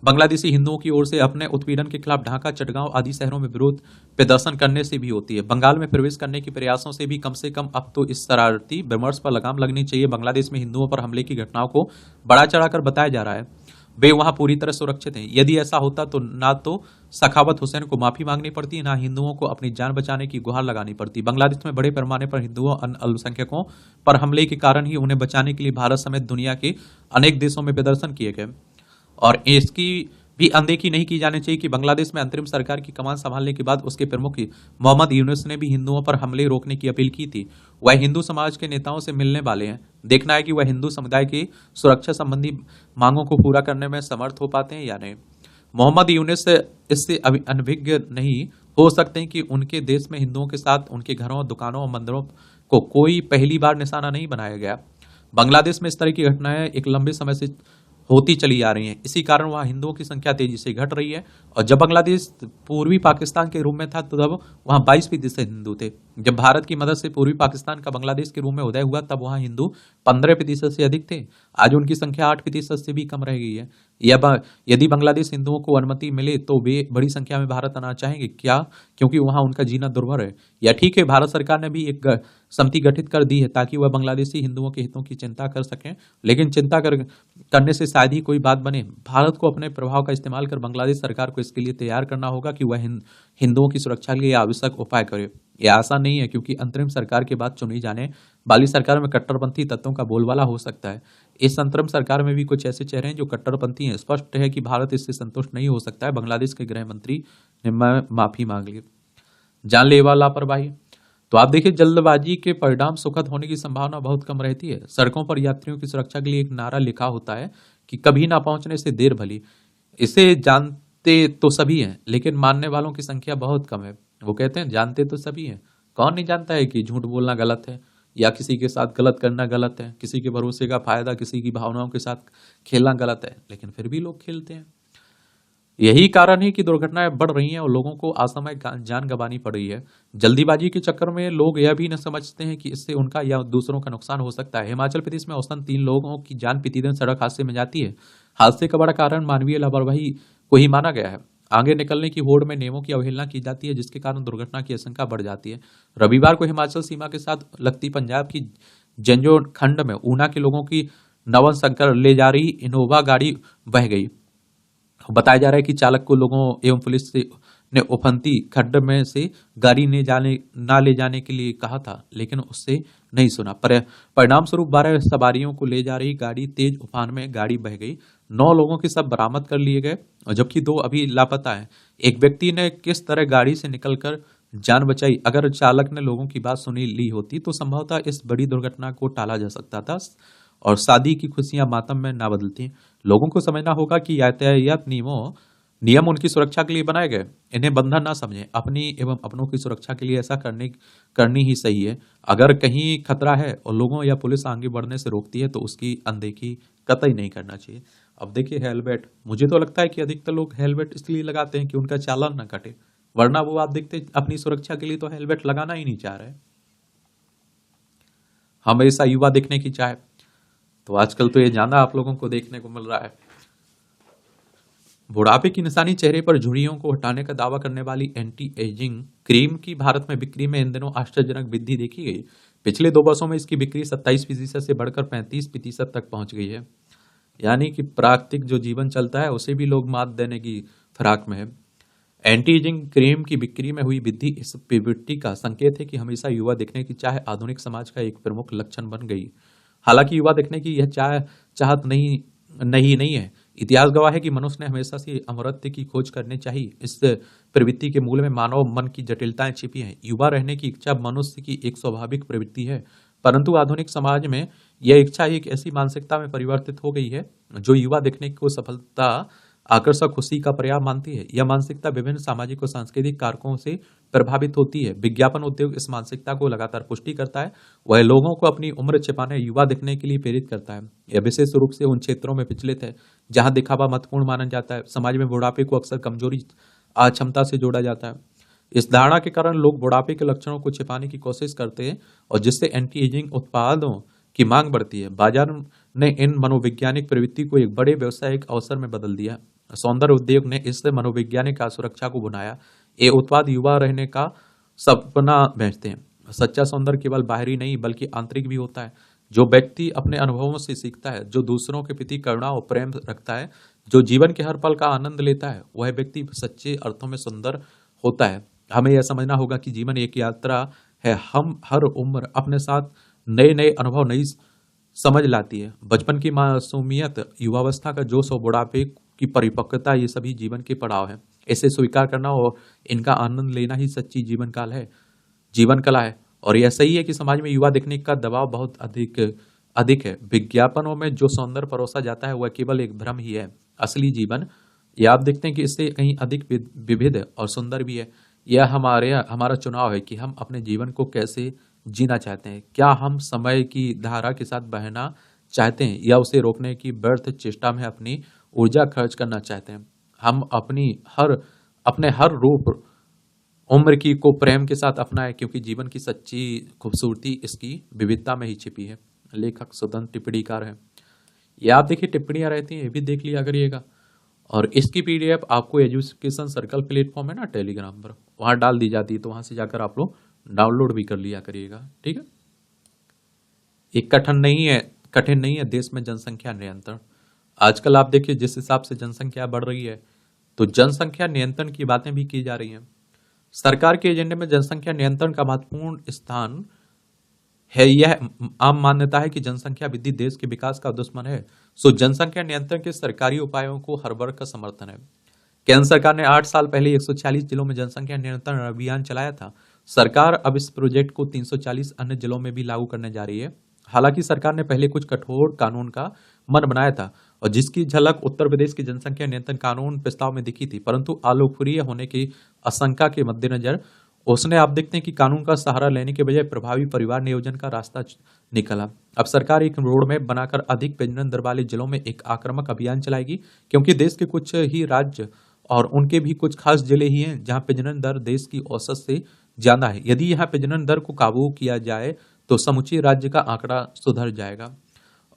Speaker 1: बांग्लादेशी हिंदुओं की ओर से अपने उत्पीड़न के खिलाफ ढाका, चटगांव आदि शहरों में विरोध प्रदर्शन करने से भी होती है। बंगाल में प्रवेश करने के प्रयासों से भी कम अब तो इस शरारती विमर्श पर लगाम लगनी चाहिए। बांग्लादेश में हिंदुओं पर हमले की घटनाओं को बढ़ा चढ़ाकर बताया जा रहा है, वे वहां पूरी तरह सुरक्षित हैं। यदि ऐसा होता तो ना तो सखावत हुसैन को माफी मांगनी पड़ती, ना हिंदुओं को अपनी जान बचाने की गुहार लगानी पड़ती। बांग्लादेश में बड़े पैमाने पर हिंदुओं अन्य अल्पसंख्यकों पर हमले के कारण ही उन्हें बचाने के लिए भारत समेत दुनिया के अनेक देशों में प्रदर्शन किए गए, और इसकी भी अनदेखी नहीं की जानी चाहिए कि बांग्लादेश में अंतरिम सरकार की कमान संभालने के बाद उसके प्रमुख मोहम्मद यूनुस ने भी हिंदुओं पर हमले रोकने की अपील की थी। वह हिंदू समाज के नेताओं से मिलने वाले हैं, देखना है कि वह हिंदू समुदाय की सुरक्षा संबंधी मांगों को पूरा करने में समर्थ हो पाते हैं या नहीं। मोहम्मद यूनुस इससे अनभिज्ञ नहीं हो सकते कि उनके देश में हिंदुओं के साथ उनके घरों, दुकानों और मंदिरों को कोई पहली बार निशाना नहीं बनाया गया। बांग्लादेश में इस तरह की घटनाएं एक लंबे समय से होती चली आ रही हैं, इसी कारण वहाँ हिंदुओं की संख्या तेजी से घट रही है। और जब बांग्लादेश पूर्वी पाकिस्तान के रूप में था तो तब वहाँ 22% हिंदू थे। जब भारत की मदद से पूर्वी पाकिस्तान का बांग्लादेश के रूप में उदय हुआ तब वहाँ हिंदू 15% से अधिक थे। आज उनकी संख्या 8% से भी कम रह गई है। यदि बांग्लादेश हिंदुओं को अनुमति मिले तो वे बड़ी संख्या में भारत आना चाहेंगे क्या, क्योंकि वहाँ उनका जीना दुर्भर है? या ठीक है, भारत सरकार ने भी एक समिति गठित कर दी है ताकि वह बांग्लादेशी हिंदुओं के हितों की चिंता कर सकें, लेकिन चिंता करने से शायद ही कोई बात बने। भारत को अपने प्रभाव का इस्तेमाल कर बांग्लादेश सरकार को इसके लिए तैयार करना होगा कि वह हिंदुओं की सुरक्षा के लिए आवश्यक उपाय करे। यह आसान नहीं है, क्योंकि अंतरिम सरकार के बाद चुनी जाने वाली सरकार में कट्टरपंथी तत्वों का बोलबाला हो सकता है। इस अंतरिम सरकार में भी कुछ ऐसे चेहरे हैं जो कट्टरपंथी हैं। स्पष्ट है कि भारत इससे संतुष्ट नहीं हो सकता है। बांग्लादेश के गृह मंत्री ने माफी मांग ली। जानलेवा लापरवाही। तो आप देखिए, जल्दबाजी के परिणाम सुखद होने की संभावना बहुत कम रहती है। सड़कों पर यात्रियों की सुरक्षा के लिए एक नारा लिखा होता है कि कभी ना पहुंचने से देर भली। इसे जानते तो सभी हैं, लेकिन मानने वालों की संख्या बहुत कम है। वो कहते हैं जानते तो सभी हैं, कौन नहीं जानता है कि झूठ बोलना गलत है, या किसी के साथ गलत करना गलत है, किसी के भरोसे का फायदा, किसी की भावनाओं के साथ खेलना गलत है, लेकिन फिर भी लोग खेलते हैं। यही कारण है कि दुर्घटनाएं बढ़ रही हैं और लोगों को असमय जान गंवानी पड़ रही है। जल्दीबाजी के चक्कर में लोग यह भी न समझते हैं कि इससे उनका या दूसरों का नुकसान हो सकता है। हिमाचल प्रदेश में औसतन 3 लोगों की जान प्रतिदिन सड़क हादसे में जाती है। हादसे का बड़ा कारण मानवीय लापरवाही को ही माना गया है। आगे निकलने की होड़ में नियमों की अवहेलना की जाती है, जिसके कारण दुर्घटना की आशंका बढ़ जाती है। रविवार को हिमाचल सीमा के साथ लगती पंजाब की जंजो खंड में ऊना के लोगों की नवन शंकर ले जा रही इनोवा गाड़ी बह गई। बताया जा रहा है कि चालक को लोगों एवं पुलिस ने उफनती खड्ड में से गाड़ी ना ले जाने के लिए कहा था, लेकिन उससे नहीं सुना। परिणाम स्वरूप 12 सवारियों को ले जा रही गाड़ी तेज उफान में गाड़ी बह गई। 9 लोगों के शव बरामद कर लिए गए और जबकि 2 अभी लापता हैं। एक व्यक्ति ने किस तरह गाड़ी से निकलकर जान बचाई। अगर चालक ने लोगों की बात सुनी ली होती तो संभवतः इस बड़ी दुर्घटना को टाला जा सकता था और शादी की खुशियां मातम में ना बदलती। लोगों को समझना होगा कि यातायात नियम उनकी सुरक्षा के लिए बनाए गए, इन्हें बंधन ना समझें। अपनी एवं अपनों की सुरक्षा के लिए ऐसा करनी ही सही है। अगर कहीं खतरा है और लोगों या पुलिस आगे बढ़ने से रोकती है तो उसकी अनदेखी कतई नहीं करना चाहिए। अब देखिए, हेलमेट, मुझे तो लगता है कि अधिकतर लोग हेलमेट इसलिए लगाते हैं कि उनका चालान ना कटे, वरना वो आप देखते अपनी सुरक्षा के लिए तो हेलमेट लगाना ही नहीं चाह रहे। हमेशा युवा देखने की चाहे तो आजकल तो ये ज्यादा आप लोगों को देखने को मिल रहा है। बुढ़ापे की निशानी चेहरे पर झुर्रियों को हटाने का दावा करने वाली एंटी एजिंग क्रीम की भारत में बिक्री में इन दिनों आश्चर्यजनक वृद्धि देखी गई। पिछले 2 वर्षों में इसकी बिक्री 27% से बढ़कर 35% तक पहुंच गई है। यानी कि प्राकृतिक जो जीवन चलता है उसे भी लोग मात देने की फिराक में है। एंटी एजिंग क्रीम की बिक्री में हुई वृद्धि इस प्रवृत्ति का संकेत है कि हमेशा युवा दिखने की चाह आधुनिक समाज का एक प्रमुख लक्षण बन गई। हालांकि युवा दिखने की यह चाहत नहीं है। इतिहास गवाह है कि मनुष्य ने हमेशा से अमरत्व की खोज करनी चाहिए। इस प्रवृत्ति के मूल में मानव मन की जटिलताएं छिपी हैं। युवा रहने की इच्छा मनुष्य की एक स्वाभाविक प्रवृत्ति है, परंतु आधुनिक समाज में यह इच्छा एक ऐसी मानसिकता में परिवर्तित हो गई है जो युवा दिखने को सफलता, आकर्षक, खुशी का पर्याय मानती है। यह मानसिकता विभिन्न सामाजिक और सांस्कृतिक कारकों से प्रभावित होती है। विज्ञापन उद्योग इस मानसिकता को लगातार पुष्टि करता है। वह लोगों को अपनी उम्र छिपाने, युवा दिखने के लिए प्रेरित करता है। यह विशेष रूप से उन क्षेत्रों में प्रचलित है जहां दिखावा महत्वपूर्ण माना जाता है। समाज में बुढ़ापे को अक्सर कमजोरी, अक्षमता से जोड़ा जाता है। इस धारणा के कारण लोग बुढ़ापे के लक्षणों को छिपाने की कोशिश करते हैं और जिससे एंटी एजिंग उत्पादों की मांग बढ़ती है। बाजार ने इन मनोवैज्ञानिक प्रवृत्ति को एक बड़े व्यवसायिक अवसर में बदल दिया। सौंदर्य उद्योग ने इस मनोवैज्ञानिक सुरक्षा को बनाया। ये उत्पाद युवा रहने का सपना बेचते हैं। सच्चा सौंदर्य केवल बाहरी नहीं बल्कि आंतरिक भी होता है। जो व्यक्ति अपने अनुभवों से सीखता है, जो दूसरों के प्रति करुणा और प्रेम रखता है, जो जीवन के हर पल का आनंद लेता है, वह व्यक्ति सच्चे अर्थों में सुंदर होता है। हमें यह समझना होगा कि जीवन एक यात्रा है। हम हर उम्र अपने साथ नए नए अनुभव, नई समझ लाती है। बचपन की मासूमियत, युवावस्था का जोश और बुढ़ापे की परिपक्वता, ये सभी जीवन के पड़ाव हैं। इसे स्वीकार करना और इनका आनंद लेना ही सच्ची जीवन कला है। और यह सही है कि समाज में युवा दिखने का दबाव बहुत अधिक है। विज्ञापनों में जो सौंदर्य परोसा जाता है वह केवल एक भ्रम ही है। असली जीवन, यह आप देखते हैं कि इससे कहीं अधिक विविध और सुंदर भी है। यह हमारा चुनाव है कि हम अपने जीवन को कैसे जीना चाहते हैं। क्या हम समय की धारा के साथ बहना चाहते हैं या उसे रोकने की व्यर्थ चेष्टा में अपनी ऊर्जा खर्च करना चाहते हैं। हम अपने हर रूप उम्र की को प्रेम के साथ अपनाएं, क्योंकि जीवन की सच्ची खूबसूरती इसकी विविधता में ही छिपी है। लेखक स्वतंत्र टिप्पणीकार है। ये आप देखिए, टिप्पणियां रहती हैं, ये भी देख लिया करिएगा। और इसकी पीडीएफ आपको एजुकेशन सर्कल प्लेटफॉर्म है ना टेलीग्राम पर, वहां डाल दी जाती है, तो वहां से जाकर आप लोग डाउनलोड भी कर लिया करिएगा। ठीक है। एक कठिन नहीं है देश में जनसंख्या नियंत्रण। आजकल आप देखिए जिस हिसाब से जनसंख्या बढ़ रही है तो जनसंख्या नियंत्रण की बातें भी की जा रही हैं। सरकार के एजेंडे में जनसंख्या नियंत्रण का महत्वपूर्ण स्थान है। यह आम मान्यता है कि जनसंख्या वृद्धि देश के विकास का दुश्मन है। सो जनसंख्या नियंत्रण के सरकारी उपायों को हर वर्ग का समर्थन है। केंद्र सरकार ने 8 साल पहले 146 जिलों में जनसंख्या नियंत्रण अभियान चलाया था। सरकार अब इस प्रोजेक्ट को 340 अन्य जिलों में भी लागू करने जा रही है। हालांकि सरकार ने पहले कुछ कठोर कानून का मन बनाया था और जिसकी झलक उत्तर प्रदेश की जनसंख्या नियंत्रण कानून प्रस्ताव में दिखी थी, परंतु अलोकप्रिय होने की आशंका के मद्देनजर उसने आप देखते हैं कि कानून का सहारा लेने के बजाय प्रभावी परिवार नियोजन का रास्ता निकला। अब सरकार एक रोड मैप बनाकर अधिक प्रजनन दर वाले जिलों में एक आक्रामक अभियान चलाएगी, क्योंकि देश के कुछ ही राज्य और उनके भी कुछ खास जिले ही हैं जहां प्रजनन दर देश की औसत से ज्यादा है। यदि यहाँ प्रजनन दर को काबू किया जाए तो समूचे राज्य का आंकड़ा सुधर जाएगा।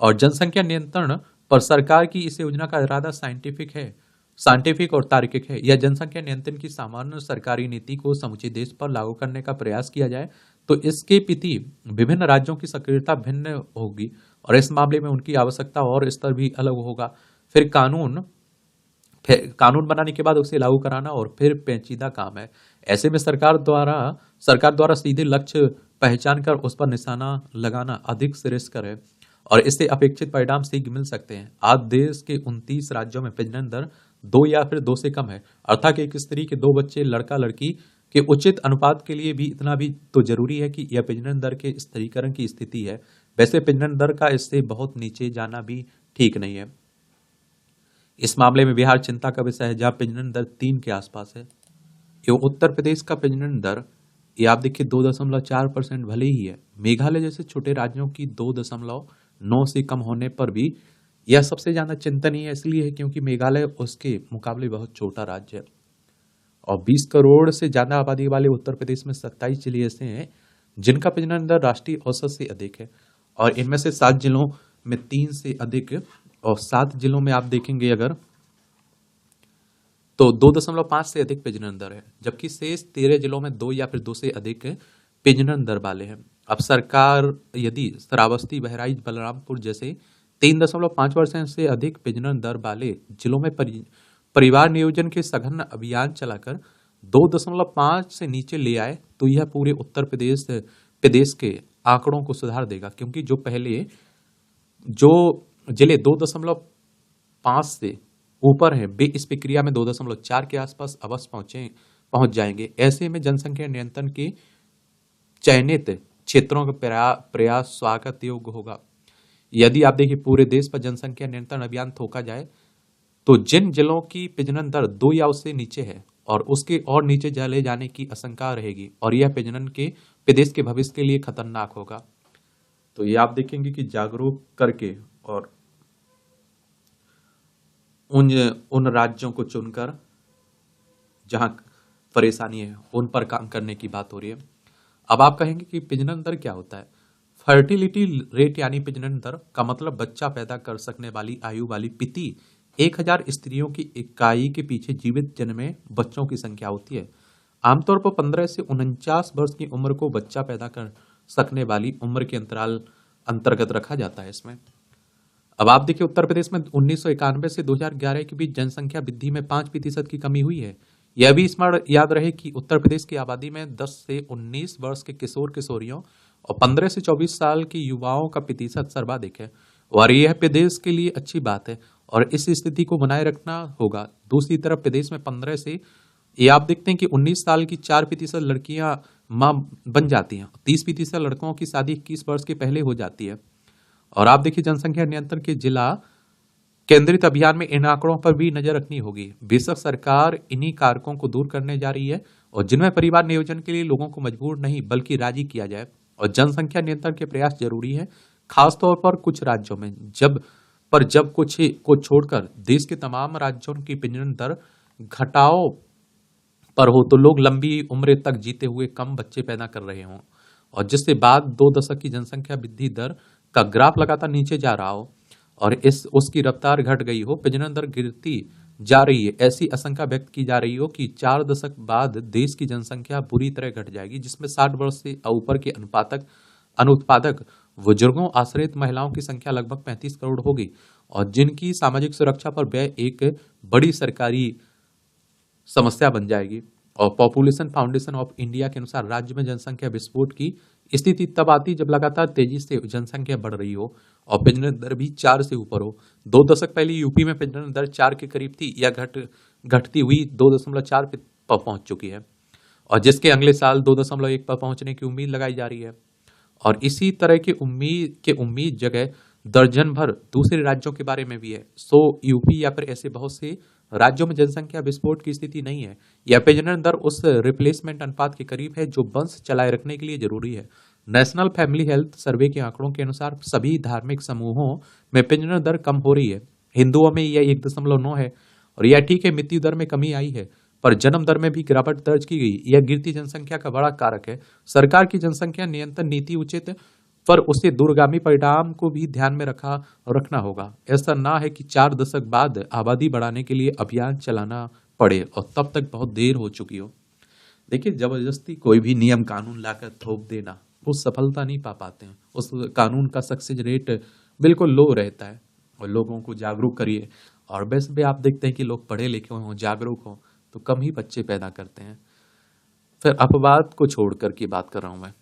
Speaker 1: और जनसंख्या नियंत्रण पर सरकार की इस योजना का इरादा साइंटिफिक और तार्किक है। यह जनसंख्या नियंत्रण की सामान्य सरकारी नीति को समूचे देश पर लागू करने का प्रयास किया जाए तो इसके प्रति विभिन्न राज्यों की सक्रियता भिन्न होगी और इस मामले में उनकी आवश्यकता और स्तर भी अलग होगा। फिर कानून बनाने के बाद उसे लागू कराना और फिर पेचीदा काम है। ऐसे में सरकार द्वारा सीधे लक्ष्य पहचान कर उस पर निशाना लगाना अधिक श्रेयस्कर है और इससे अपेक्षित परिणाम शीघ्र मिल सकते हैं। आज देश के 29 राज्यों में प्रजनन दर 2 या फिर 2 से कम है, अर्थात एक स्त्री के 2 बच्चे लड़का लड़की के उचित अनुपात के लिए भी इतना भी तो जरूरी है कि यह प्रजनन दर के स्थिरीकरण की स्थिति है। वैसे प्रजनन दर का इससे बहुत नीचे जाना भी ठीक नहीं है। इस मामले में बिहार चिंता का विषय है, जहां प्रजनन दर 3 के आसपास है। ये उत्तर प्रदेश का प्रजनन दर ये आप देखिए 2.4% भले ही है। मेघालय जैसे छोटे राज्यों की 2.9 से कम होने पर भी यह सबसे ज्यादा चिंतनीय है, इसलिए है क्योंकि मेघालय उसके मुकाबले बहुत छोटा राज्य है। और 20 करोड़ से ज्यादा आबादी वाले उत्तर प्रदेश में 27 जिले ऐसे हैं जिनका प्रजनन दर राष्ट्रीय औसत से अधिक है और इनमें से 7 जिलों में 3 से अधिक और 7 जिलों में आप देखेंगे अगर तो 2.5 से अधिक प्रजनन दर है, जबकि शेष 13 जिलों में 2 या फिर 2 से अधिक प्रजनन दर वाले हैं। अब सरकार यदि श्रावस्ती, बहराइच, बलरामपुर जैसे 3.5% से अधिक प्रजनन दर वाले जिलों में परिवार नियोजन के सघन अभियान चलाकर 2.5 से नीचे ले आए तो यह पूरे उत्तर प्रदेश के आंकड़ों को सुधार देगा, क्योंकि जो जिले 2.5 से ऊपर हैं वे इस प्रक्रिया में 2.4 के आसपास अवश्य पहुंच जाएंगे। ऐसे में जनसंख्या नियंत्रण के चयनित क्षेत्रों का प्रयास स्वागत योग्य होगा। यदि आप देखिए पूरे देश पर जनसंख्या नियंत्रण अभियान थोका जाए तो जिन जिलों की प्रजनन दर 2 या उससे नीचे है और उसके और नीचे चले जाने की आशंका रहेगी और यह प्रदेश के भविष्य के लिए खतरनाक होगा। तो ये आप देखेंगे कि जागरूक करके और उन राज्यों को चुनकर जहां परेशानी है उन पर काम करने की बात हो रही है। अब आप कहेंगे कि प्रजनन दर क्या होता है? फर्टिलिटी रेट यानी प्रजनन दर का मतलब बच्चा पैदा कर सकने वाली आयु वाली प्रति 1000 स्त्रियों की इकाई के पीछे जीवित जन्मे बच्चों की संख्या होती है। आमतौर पर 15 से 49 वर्ष की उम्र को बच्चा पैदा कर सकने वाली उम्र के अंतर्गत रखा जाता है इसमें। अब आप देखिए उत्तर प्रदेश में 1991 से 2011 के बीच जनसंख्या वृद्धि में 5% की कमी हुई है। यह भी स्मरण याद रहे कि उत्तर प्रदेश की आबादी में 10 से 19 वर्ष के किशोर किशोरियों और 15 से 24 साल के युवाओं का प्रतिशत सर्वाधिक है और यह प्रदेश के लिए अच्छी बात है और इस स्थिति को बनाए रखना होगा। दूसरी तरफ प्रदेश में 15 से ये आप देखते हैं कि 19 साल की 4% लड़कियां मां बन जाती हैं, 30% लड़कों की शादी 21 वर्ष के पहले हो जाती है। और आप देखिए जनसंख्या नियंत्रण के जिला केंद्रित अभियान में इन आंकड़ों पर भी नजर रखनी होगी। बेशक सरकार इन्हीं कारकों को दूर करने जा रही है और जिनमें परिवार नियोजन के लिए लोगों को मजबूर नहीं बल्कि राजी किया जाए और जनसंख्या नियंत्रण के प्रयास जरूरी है, खासतौर पर कुछ राज्यों में। जब कुछ को छोड़कर देश के तमाम राज्यों की प्रजनन दर घटाव पर हो तो लोग लंबी उम्र तक जीते हुए कम बच्चे पैदा कर रहे हों और जिससे बाद 2 दशक की जनसंख्या वृद्धि दर का ग्राफ लगातार नीचे जा रहा हो और उसकी रफ्तार घट गई हो, प्रजनन दर गिरती जा रही है, ऐसी आशंका व्यक्त की जा रही हो कि 4 दशक बाद देश की जनसंख्या बुरी तरह घट जाएगी, जिसमें 60 वर्ष से ऊपर के अनुत्पादक बुजुर्गों आश्रित महिलाओं की संख्या लगभग 35 करोड़ होगी और जिनकी सामाजिक सुरक्षा पर व्यय एक बड़ी सरकारी समस्या बन जाएगी। और पॉपुलेशन फाउंडेशन ऑफ इंडिया के अनुसार राज्य में जनसंख्या विस्फोट की स्थिति तब आती जब लगातार तेजी से जनसंख्या बढ़ रही हो और प्रजनन दर भी 4 से ऊपर हो। 2 दशक पहले यूपी में प्रजनन दर 4 के करीब थी या घटती हुई 2.4 पर पहुंच चुकी है और जिसके अगले साल 2.1 पर पहुंचने की उम्मीद लगाई जा रही है। और इसी तरह की उम्मीद जगह दर्जन भर दूसरे राज्यों के बारे में भी है। सो यूपी या फिर ऐसे बहुत से राज्यों में जनसंख्या विस्फोट की स्थिति नहीं है। यह प्रजनन दर उस रिप्लेसमेंट अनुपात के करीब है जो वंश चलाए रखने के लिए जरूरी है। नेशनल फैमिली हेल्थ सर्वे के आंकड़ों के अनुसार सभी धार्मिक समूहों में प्रजनन दर कम हो रही है। हिंदुओं में यह 1.9 है और यह ठीक है, मृत्यु दर में कमी आई है, पर जन्म दर में भी गिरावट दर्ज की गई। यह गिरती जनसंख्या का बड़ा कारक है। सरकार की जनसंख्या नियंत्रण नीति उचित पर उससे दूरगामी परिणाम को भी ध्यान में रखना होगा। ऐसा ना है कि 4 दशक बाद आबादी बढ़ाने के लिए अभियान चलाना पड़े और तब तक बहुत देर हो चुकी हो। देखिए, जबरदस्ती कोई भी नियम कानून लाकर थोप देना, वो सफलता नहीं पा पाते हैं। उस कानून का सक्सेस रेट बिल्कुल लो रहता है। और लोगों को जागरूक करिए। और वैसे भी आप देखते हैं कि लोग पढ़े लिखे हों, जागरूक हों, तो कम ही बच्चे पैदा करते हैं। फिर अपवाद को छोड़कर की बात कर रहा हूं मैं।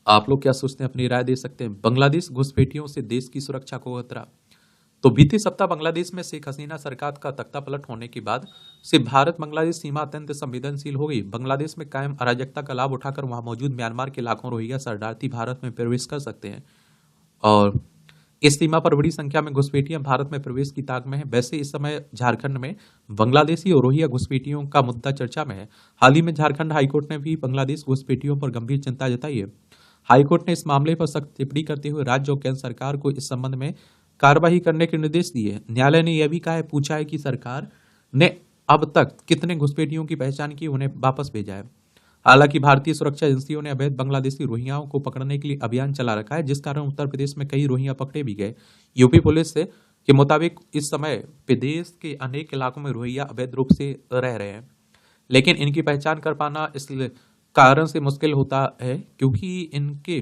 Speaker 1: आप लोग क्या सोचते हैं, अपनी राय दे सकते हैं। बांग्लादेश घुसपैठियों से देश की सुरक्षा को खतरा। तो बीते सप्ताह बांग्लादेश में शेख हसीना सरकार का तख्ता पलट होने के बाद से भारत बांग्लादेश सीमा अत्यंत संवेदनशील हो गई। बांग्लादेश में कायम अराजकता का लाभ उठाकर वहां मौजूद म्यांमार के लाखों रोहिंग्या शरणार्थी भारत में प्रवेश कर सकते हैं। और इस सीमा पर बड़ी संख्या में घुसपैठियां भारत में प्रवेश की ताक में है। वैसे इस समय झारखंड में बांग्लादेशी और रोहिंग्या घुसपैठियों का मुद्दा चर्चा में है। हाल ही में झारखंड हाईकोर्ट ने भी बांग्लादेश घुसपैठियों पर गंभीर चिंता जताई है। हाईकोर्ट ने इस मामले पर सख्त टिप्पणी करते हुए राज्य और केंद्र सरकार को इस संबंध में कार्रवाई करने के निर्देश दिए। न्यायालय ने यह भी पूछा है कि सरकार ने अब तक कितने घुसपैठियों की पहचान की, उन्हें वापस भेजा है। हालांकि भारतीय सुरक्षा एजेंसियों ने अवैध बांग्लादेशी रोहिंग्याओं को पकड़ने के लिए अभियान चला रखा है, जिस कारण उत्तर प्रदेश में कई रोहिंग्या पकड़े भी गए। यूपी पुलिस के मुताबिक इस समय प्रदेश के अनेक इलाकों में रोहिंग्या अवैध रूप से रह रहे हैं, लेकिन इनकी पहचान कर पाना इस कारण से मुश्किल होता है क्योंकि इनके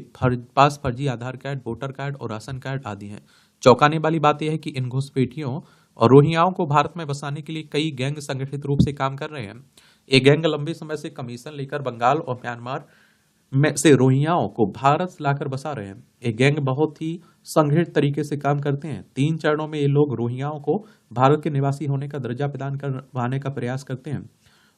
Speaker 1: पास फर्जी आधार कार्ड, वोटर कार्ड और राशन कार्ड आदि हैं। चौंकाने वाली बात यह है कि इन घुसपैठियों और रोहिंग्याओं को भारत में बसाने के लिए कई गैंग संगठित रूप से काम कर रहे हैं। ये गैंग लंबे समय से कमीशन लेकर बंगाल और म्यांमार में से रोहिंग्याओं को भारत लाकर बसा रहे हैं। ये गैंग बहुत ही संगठित तरीके से काम करते हैं। 3 चरणों में ये लोग रोहिंग्याओं को भारत के निवासी होने का दर्जा प्रदान करवाने का प्रयास करते हैं।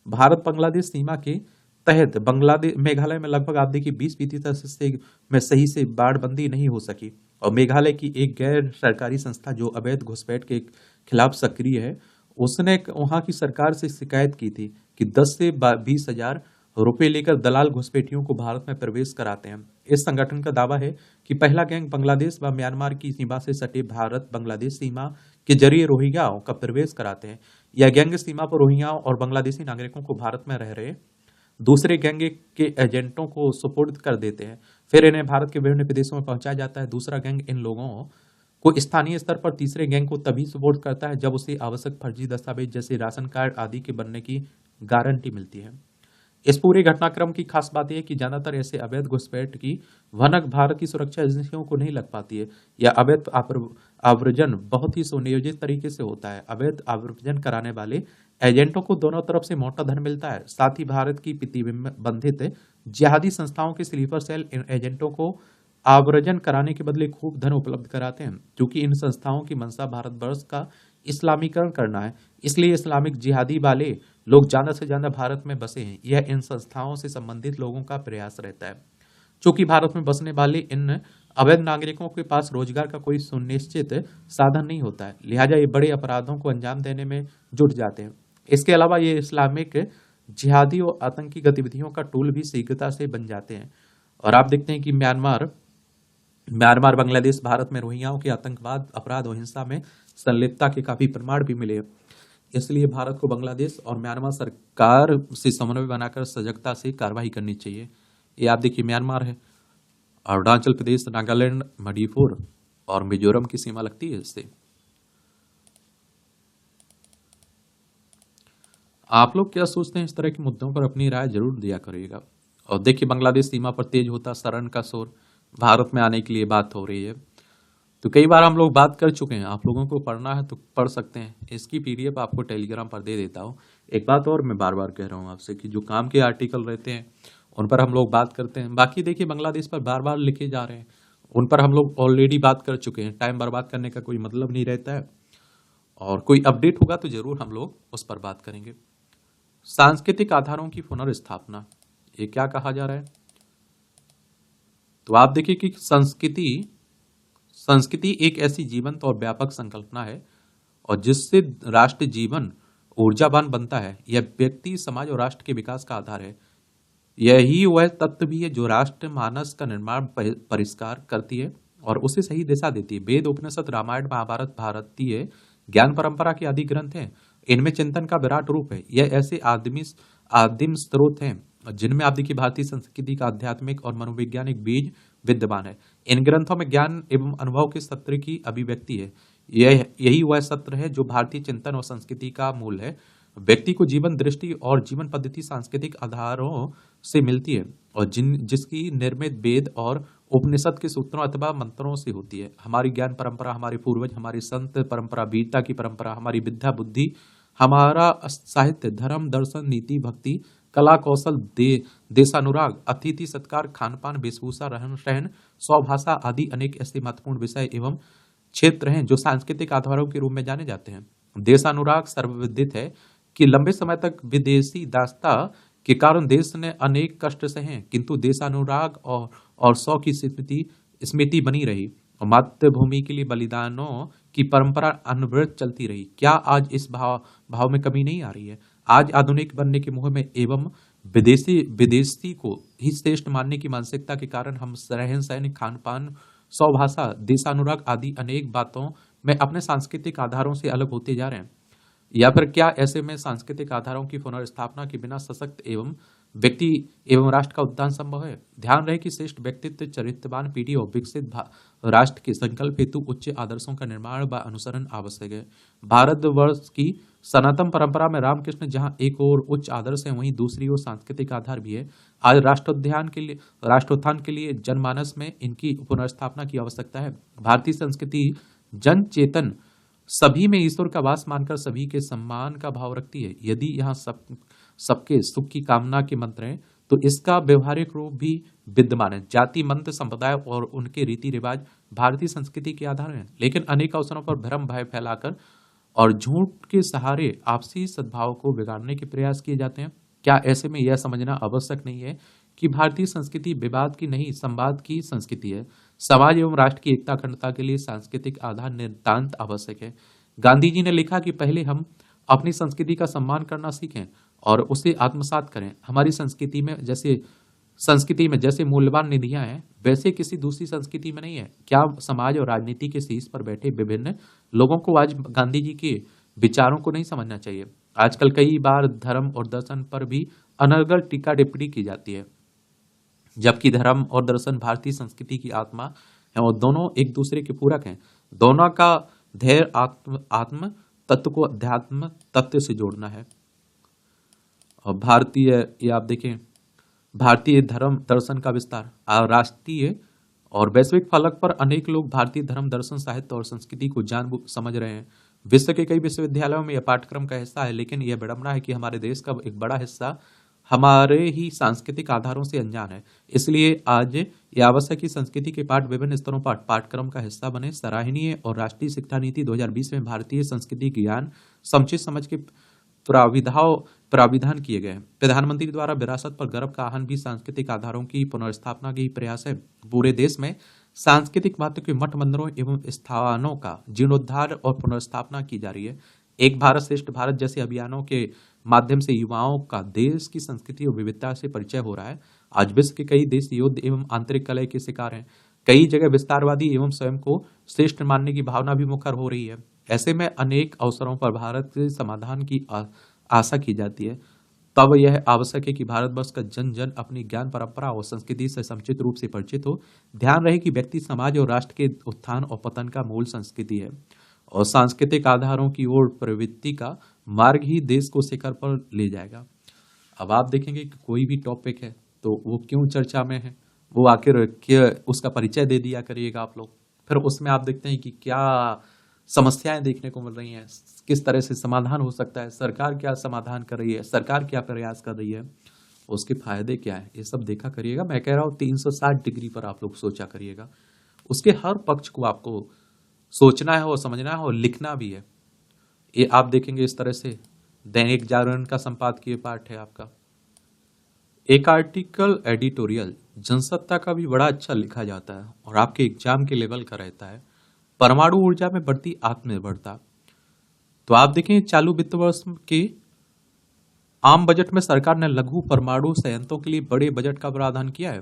Speaker 1: भारत बांग्लादेश सीमा के तहत बांग्लादेश मेघालय में लगभग आपदा की 20% में सही से बाढ़बंदी नहीं हो सकी। और मेघालय की एक गैर सरकारी संस्था जो अवैध घुसपैठ के खिलाफ सक्रिय है, उसने वहां की सरकार से शिकायत की थी कि 10 से 20 हजार रुपए लेकर दलाल घुसपैठियों को भारत में प्रवेश कराते हैं। इस संगठन का दावा है कि पहला गैंग बांग्लादेश व म्यांमार की सीमा से सटे भारत बांग्लादेश सीमा के जरिए रोहिंग्याओं का प्रवेश कराते हैं। यह गैंग सीमा पर रोहिंग्याओं और बांग्लादेशी नागरिकों को भारत में रह रहे दूसरे गैंग के एजेंटों को सुपुर्द कर देते हैं, फिर इन्हें भारत के विभिन्न प्रदेशों में पहुंचाया जाता है। दूसरा गैंग इन लोगों को स्थानीय स्तर पर तीसरे गैंग को तभी सुपुर्द करता है जब उसे आवश्यक फर्जी दस्तावेज जैसे राशन कार्ड आदि के बनने की गारंटी मिलती है। इस पूरे घटनाक्रम की खास बात यह है कि ज्यादातर ऐसे अवैध घुसपैठ की भनक भारत की सुरक्षा एजेंसियों को नहीं लग पाती है। यह अवैध आव्रजन बहुत ही सुनियोजित तरीके से होता है। अवैध आव्रजन कराने वाले एजेंटों को दोनों तरफ से मोटा धन मिलता है। साथ ही भारत की प्रतिबंधित जिहादी संस्थाओं के स्लीपर सेल इन एजेंटों को आव्रजन कराने के बदले खूब धन उपलब्ध कराते हैं, क्योंकि इन संस्थाओं की मंशा भारतवर्ष का इस्लामीकरण करना है। इसलिए इस्लामिक जिहादी वाले लोग ज्यादा से ज्यादा भारत में बसे हैं। यह इन संस्थाओं से संबंधित लोगों का प्रयास रहता है। चूंकि भारत में बसने वाले इन अवैध नागरिकों के पास रोजगार का कोई सुनिश्चित साधन नहीं होता है, लिहाजा ये बड़े अपराधों को अंजाम देने में जुट जाते हैं। इसके अलावा ये इस्लामिक जिहादी और आतंकी गतिविधियों का टूल भी शीघ्रता से बन जाते हैं। और आप देखते हैं कि म्यांमार, बांग्लादेश, भारत में रोहिंग्याओं के आतंकवाद, अपराध और हिंसा में संलिप्तता के काफी प्रमाण भी मिले। इसलिए भारत को बांग्लादेश और म्यांमार सरकार से समन्वय बनाकर सजगता से कार्रवाई करनी चाहिए। ये आप देखिए म्यांमार है, अरुणाचल प्रदेश, नागालैंड, मणिपुर और मिजोरम की सीमा लगती है इससे। आप लोग क्या सोचते हैं इस तरह के मुद्दों पर अपनी राय जरूर दिया करिएगा। और देखिए बांग्लादेश सीमा पर तेज होता शरण का शोर, भारत में आने के लिए बात हो रही है। तो कई बार हम लोग बात कर चुके हैं, आप लोगों को पढ़ना है तो पढ़ सकते हैं। इसकी पीडीएफ आपको टेलीग्राम पर दे देता हूँ। एक बात और मैं बार बार कह रहा हूँ आपसे कि जो काम के आर्टिकल रहते हैं उन पर हम लोग बात करते हैं। बाकी देखिए बांग्लादेश पर बार बार लिखे जा रहे हैं, उन पर हम लोग ऑलरेडी बात कर चुके हैं। टाइम बर्बाद करने का कोई मतलब नहीं रहता है। और कोई अपडेट होगा तो जरूर हम लोग उस पर बात करेंगे। सांस्कृतिक आधारों की पुनर्स्थापना, ये क्या कहा जा रहा है? तो आप देखिए कि संस्कृति संस्कृति एक ऐसी जीवंत और व्यापक संकल्पना है और जिससे राष्ट्र जीवन ऊर्जावान बनता है। यह व्यक्ति, समाज और राष्ट्र के विकास का आधार है। यही वह तत्व भी है जो राष्ट्र मानस का निर्माण परिष्कार करती है और उसे सही दिशा देती है। वेद, उपनिषद, रामायण, महाभारत भारतीय ज्ञान परंपरा के आदि ग्रंथ हैं। इनमें चिंतन का विराट रूप है। यह ऐसे आदिम स्रोत हैं जिनमें आप देखिए भारतीय संस्कृति का आध्यात्मिक और मनोवैज्ञानिक बीज विद्यमान है। इन ग्रंथों में ज्ञान एवं अनुभव के सत्र की अभिव्यक्ति है। यही वह सत्र है जो भारतीय चिंतन और संस्कृति का मूल है। व्यक्ति को जीवन दृष्टि और जीवन पद्धति सांस्कृतिक आधारों से मिलती है और जिसकी निर्मित वेद और उपनिषद के सूत्रों अथवा मंत्रों से होती है। हमारी ज्ञान परंपरा, हमारे पूर्वज, हमारी संत परंपरा, वीरता की परंपरा, हमारी विद्या बुद्धि, हमारा साहित्य, धर्म, दर्शन, नीति, भक्ति, कला, कौशल, देशानुराग, अतिथि सत्कार, खान पान, वेशभूषा, रहन सहन, स्वभाषा आदि अनेक ऐसे महत्वपूर्ण विषय एवं क्षेत्र हैं जो सांस्कृतिक आधारों के रूप में जाने जाते हैं। देशानुराग सर्वविदित है कि लंबे समय तक विदेशी दासता के कारण देश ने अनेक कष्ट सहे, किंतु देशानुराग और सौ की स्मृति बनी रही और मातृभूमि के लिए बलिदानों की परंपरा अनवरत चलती रही। क्या आज इस भाव में कमी नहीं आ रही है? आज आधुनिक बनने के मोह में एवं विदेशी को ही श्रेष्ठ मानने की मानसिकता के कारण हम रहन सहन, खान पान, स्वभाषा, देशानुराग आदि अनेक बातों में अपने सांस्कृतिक आधारों से अलग होते जा रहे हैं। या फिर क्या ऐसे में सांस्कृतिक आधारों की पुनर्स्थापना के बिना सशक्त एवं व्यक्ति एवं राष्ट्र का उत्थान संभव है? ध्यान रहे कि श्रेष्ठ व्यक्तित्व, चरित्रवान पीढ़ी और विकसित राष्ट्र के संकल्प हेतु उच्च आदर्शों का निर्माण व अनुसरण आवश्यक है। भारतवर्ष की सनातन परंपरा में रामकृष्ण जहां एक और उच्च आदर्श है, वहीं दूसरी ओर सांस्कृतिक आधार भी है। आज राष्ट्रोत्थान के लिए जनमानस में इनकी पुनर्स्थापना की आवश्यकता है। भारतीय संस्कृति जन चेतन सभी में ईश्वर का वास मानकर सभी के सम्मान का भाव रखती है। यदि यहाँ सबके सुख की कामना के मंत्र हैं तो इसका व्यवहारिक रूप भी विद्यमान है। जाति, मंत्र, संप्रदाय और उनके रीति रिवाज भारतीय संस्कृति के आधार हैं, लेकिन अनेक अवसरों पर भ्रम भय फैलाकर और झूठ के सहारे आपसी सद्भाव को बिगाड़ने के प्रयास किए जाते हैं। क्या ऐसे में यह समझना आवश्यक नहीं है कि भारतीय संस्कृति विवाद की नहीं, संवाद की संस्कृति है? समाज एवं राष्ट्र की एकता अखंडता के लिए सांस्कृतिक आधार नितांत आवश्यक है। गांधी जी ने लिखा कि पहले हम अपनी संस्कृति का सम्मान करना सीखें और उसे आत्मसात करें। हमारी संस्कृति में जैसे मूल्यवान निधियां हैं, वैसे किसी दूसरी संस्कृति में नहीं है। क्या समाज और राजनीति के शीर्ष पर बैठे विभिन्न लोगों को आज गांधी जी के विचारों को नहीं समझना चाहिए? आजकल कई बार धर्म और दर्शन पर भी अनर्गल टीका टिप्पणी की जाती है, जबकि धर्म और दर्शन भारतीय संस्कृति की आत्मा है और दोनों एक दूसरे के पूरक हैं। दोनों का ध्येय आत्म तत्व को अध्यात्म तत्व से जोड़ना है। और आप देखें, भारतीय धर्म दर्शन का विस्तार। राष्ट्रीय और वैश्विक फलक पर अनेक लोग भारतीय धर्म, दर्शन, साहित्य और संस्कृति को जान समझ रहे हैं। विश्व के कई विश्वविद्यालयों में यह पाठ्यक्रम का हिस्सा है, लेकिन यह विडंबना है कि हमारे देश का एक बड़ा हिस्सा हमारे ही सांस्कृतिक आधारों से अनजान है। इसलिए आज यह आवश्यक कि संस्कृति के पाठ विभिन्न स्तरों पर पाठ्यक्रम का हिस्सा बने। सराहनीय और राष्ट्रीय शिक्षा नीति 2020 में भारतीय संस्कृति ज्ञान समुचित समझ के प्राविधान किए गए हैं। प्रधानमंत्री द्वारा विरासत पर गर्व का आह्वान भी सांस्कृतिक आधारों की पुनर्स्थापना के ही प्रयास है। पूरे देश में सांस्कृतिक महत्व के मठ मंदिरों एवं स्थानों का जीर्णोद्धार और पुनर्स्थापना की जा रही है। एक भारत श्रेष्ठ भारत जैसे अभियानों के माध्यम से युवाओं का देश की संस्कृति और विविधता से परिचय हो रहा है। आज विश्व के कई देश युद्ध एवं आंतरिक कलह के शिकार हैं। कई जगह विस्तारवादी एवं स्वयं को श्रेष्ठ मानने की भावना भी मुखर हो रही है। ऐसे में अनेक अवसरों पर भारत के समाधान की आशा की जाती है। तब यह आवश्यक है कि भारतवर्ष का जन जन अपनी ज्ञान परंपरा और संस्कृति से समुचित रूप से परिचित हो। ध्यान रहे कि व्यक्ति, समाज और राष्ट्र के उत्थान और पतन का मूल संस्कृति है और सांस्कृतिक आधारों की ओर प्रवृत्ति का मार्ग ही देश को शिखर पर ले जाएगा। अब आप देखेंगे कि कोई भी टॉपिक है तो वो क्यों चर्चा में है, वो आखिर उसका परिचय दे दिया करिएगा आप लोग। फिर उसमें आप देखते हैं कि क्या समस्याएं देखने को मिल रही हैं, किस तरह से समाधान हो सकता है, सरकार क्या समाधान कर रही है, सरकार क्या प्रयास कर रही है, उसके फायदे क्या है, ये सब देखा करिएगा। मैं कह रहा हूँ 360 डिग्री पर आप लोग सोचा करिएगा। उसके हर पक्ष को आपको सोचना है और समझना है और लिखना भी है। ये आप देखेंगे इस तरह से दैनिक जागरण का संपादकीय पाठ है आपका। एक आर्टिकल एडिटोरियल जनसत्ता का भी बड़ा अच्छा लिखा जाता है और आपके एग्जाम के लेवल का रहता है, परमाणु ऊर्जा में बढ़ती आत्मनिर्भरता। तो आप देखें चालू वित्त वर्ष के आम बजट में सरकार ने लघु परमाणु संयंत्रों के लिए बड़े बजट का प्रावधान किया है।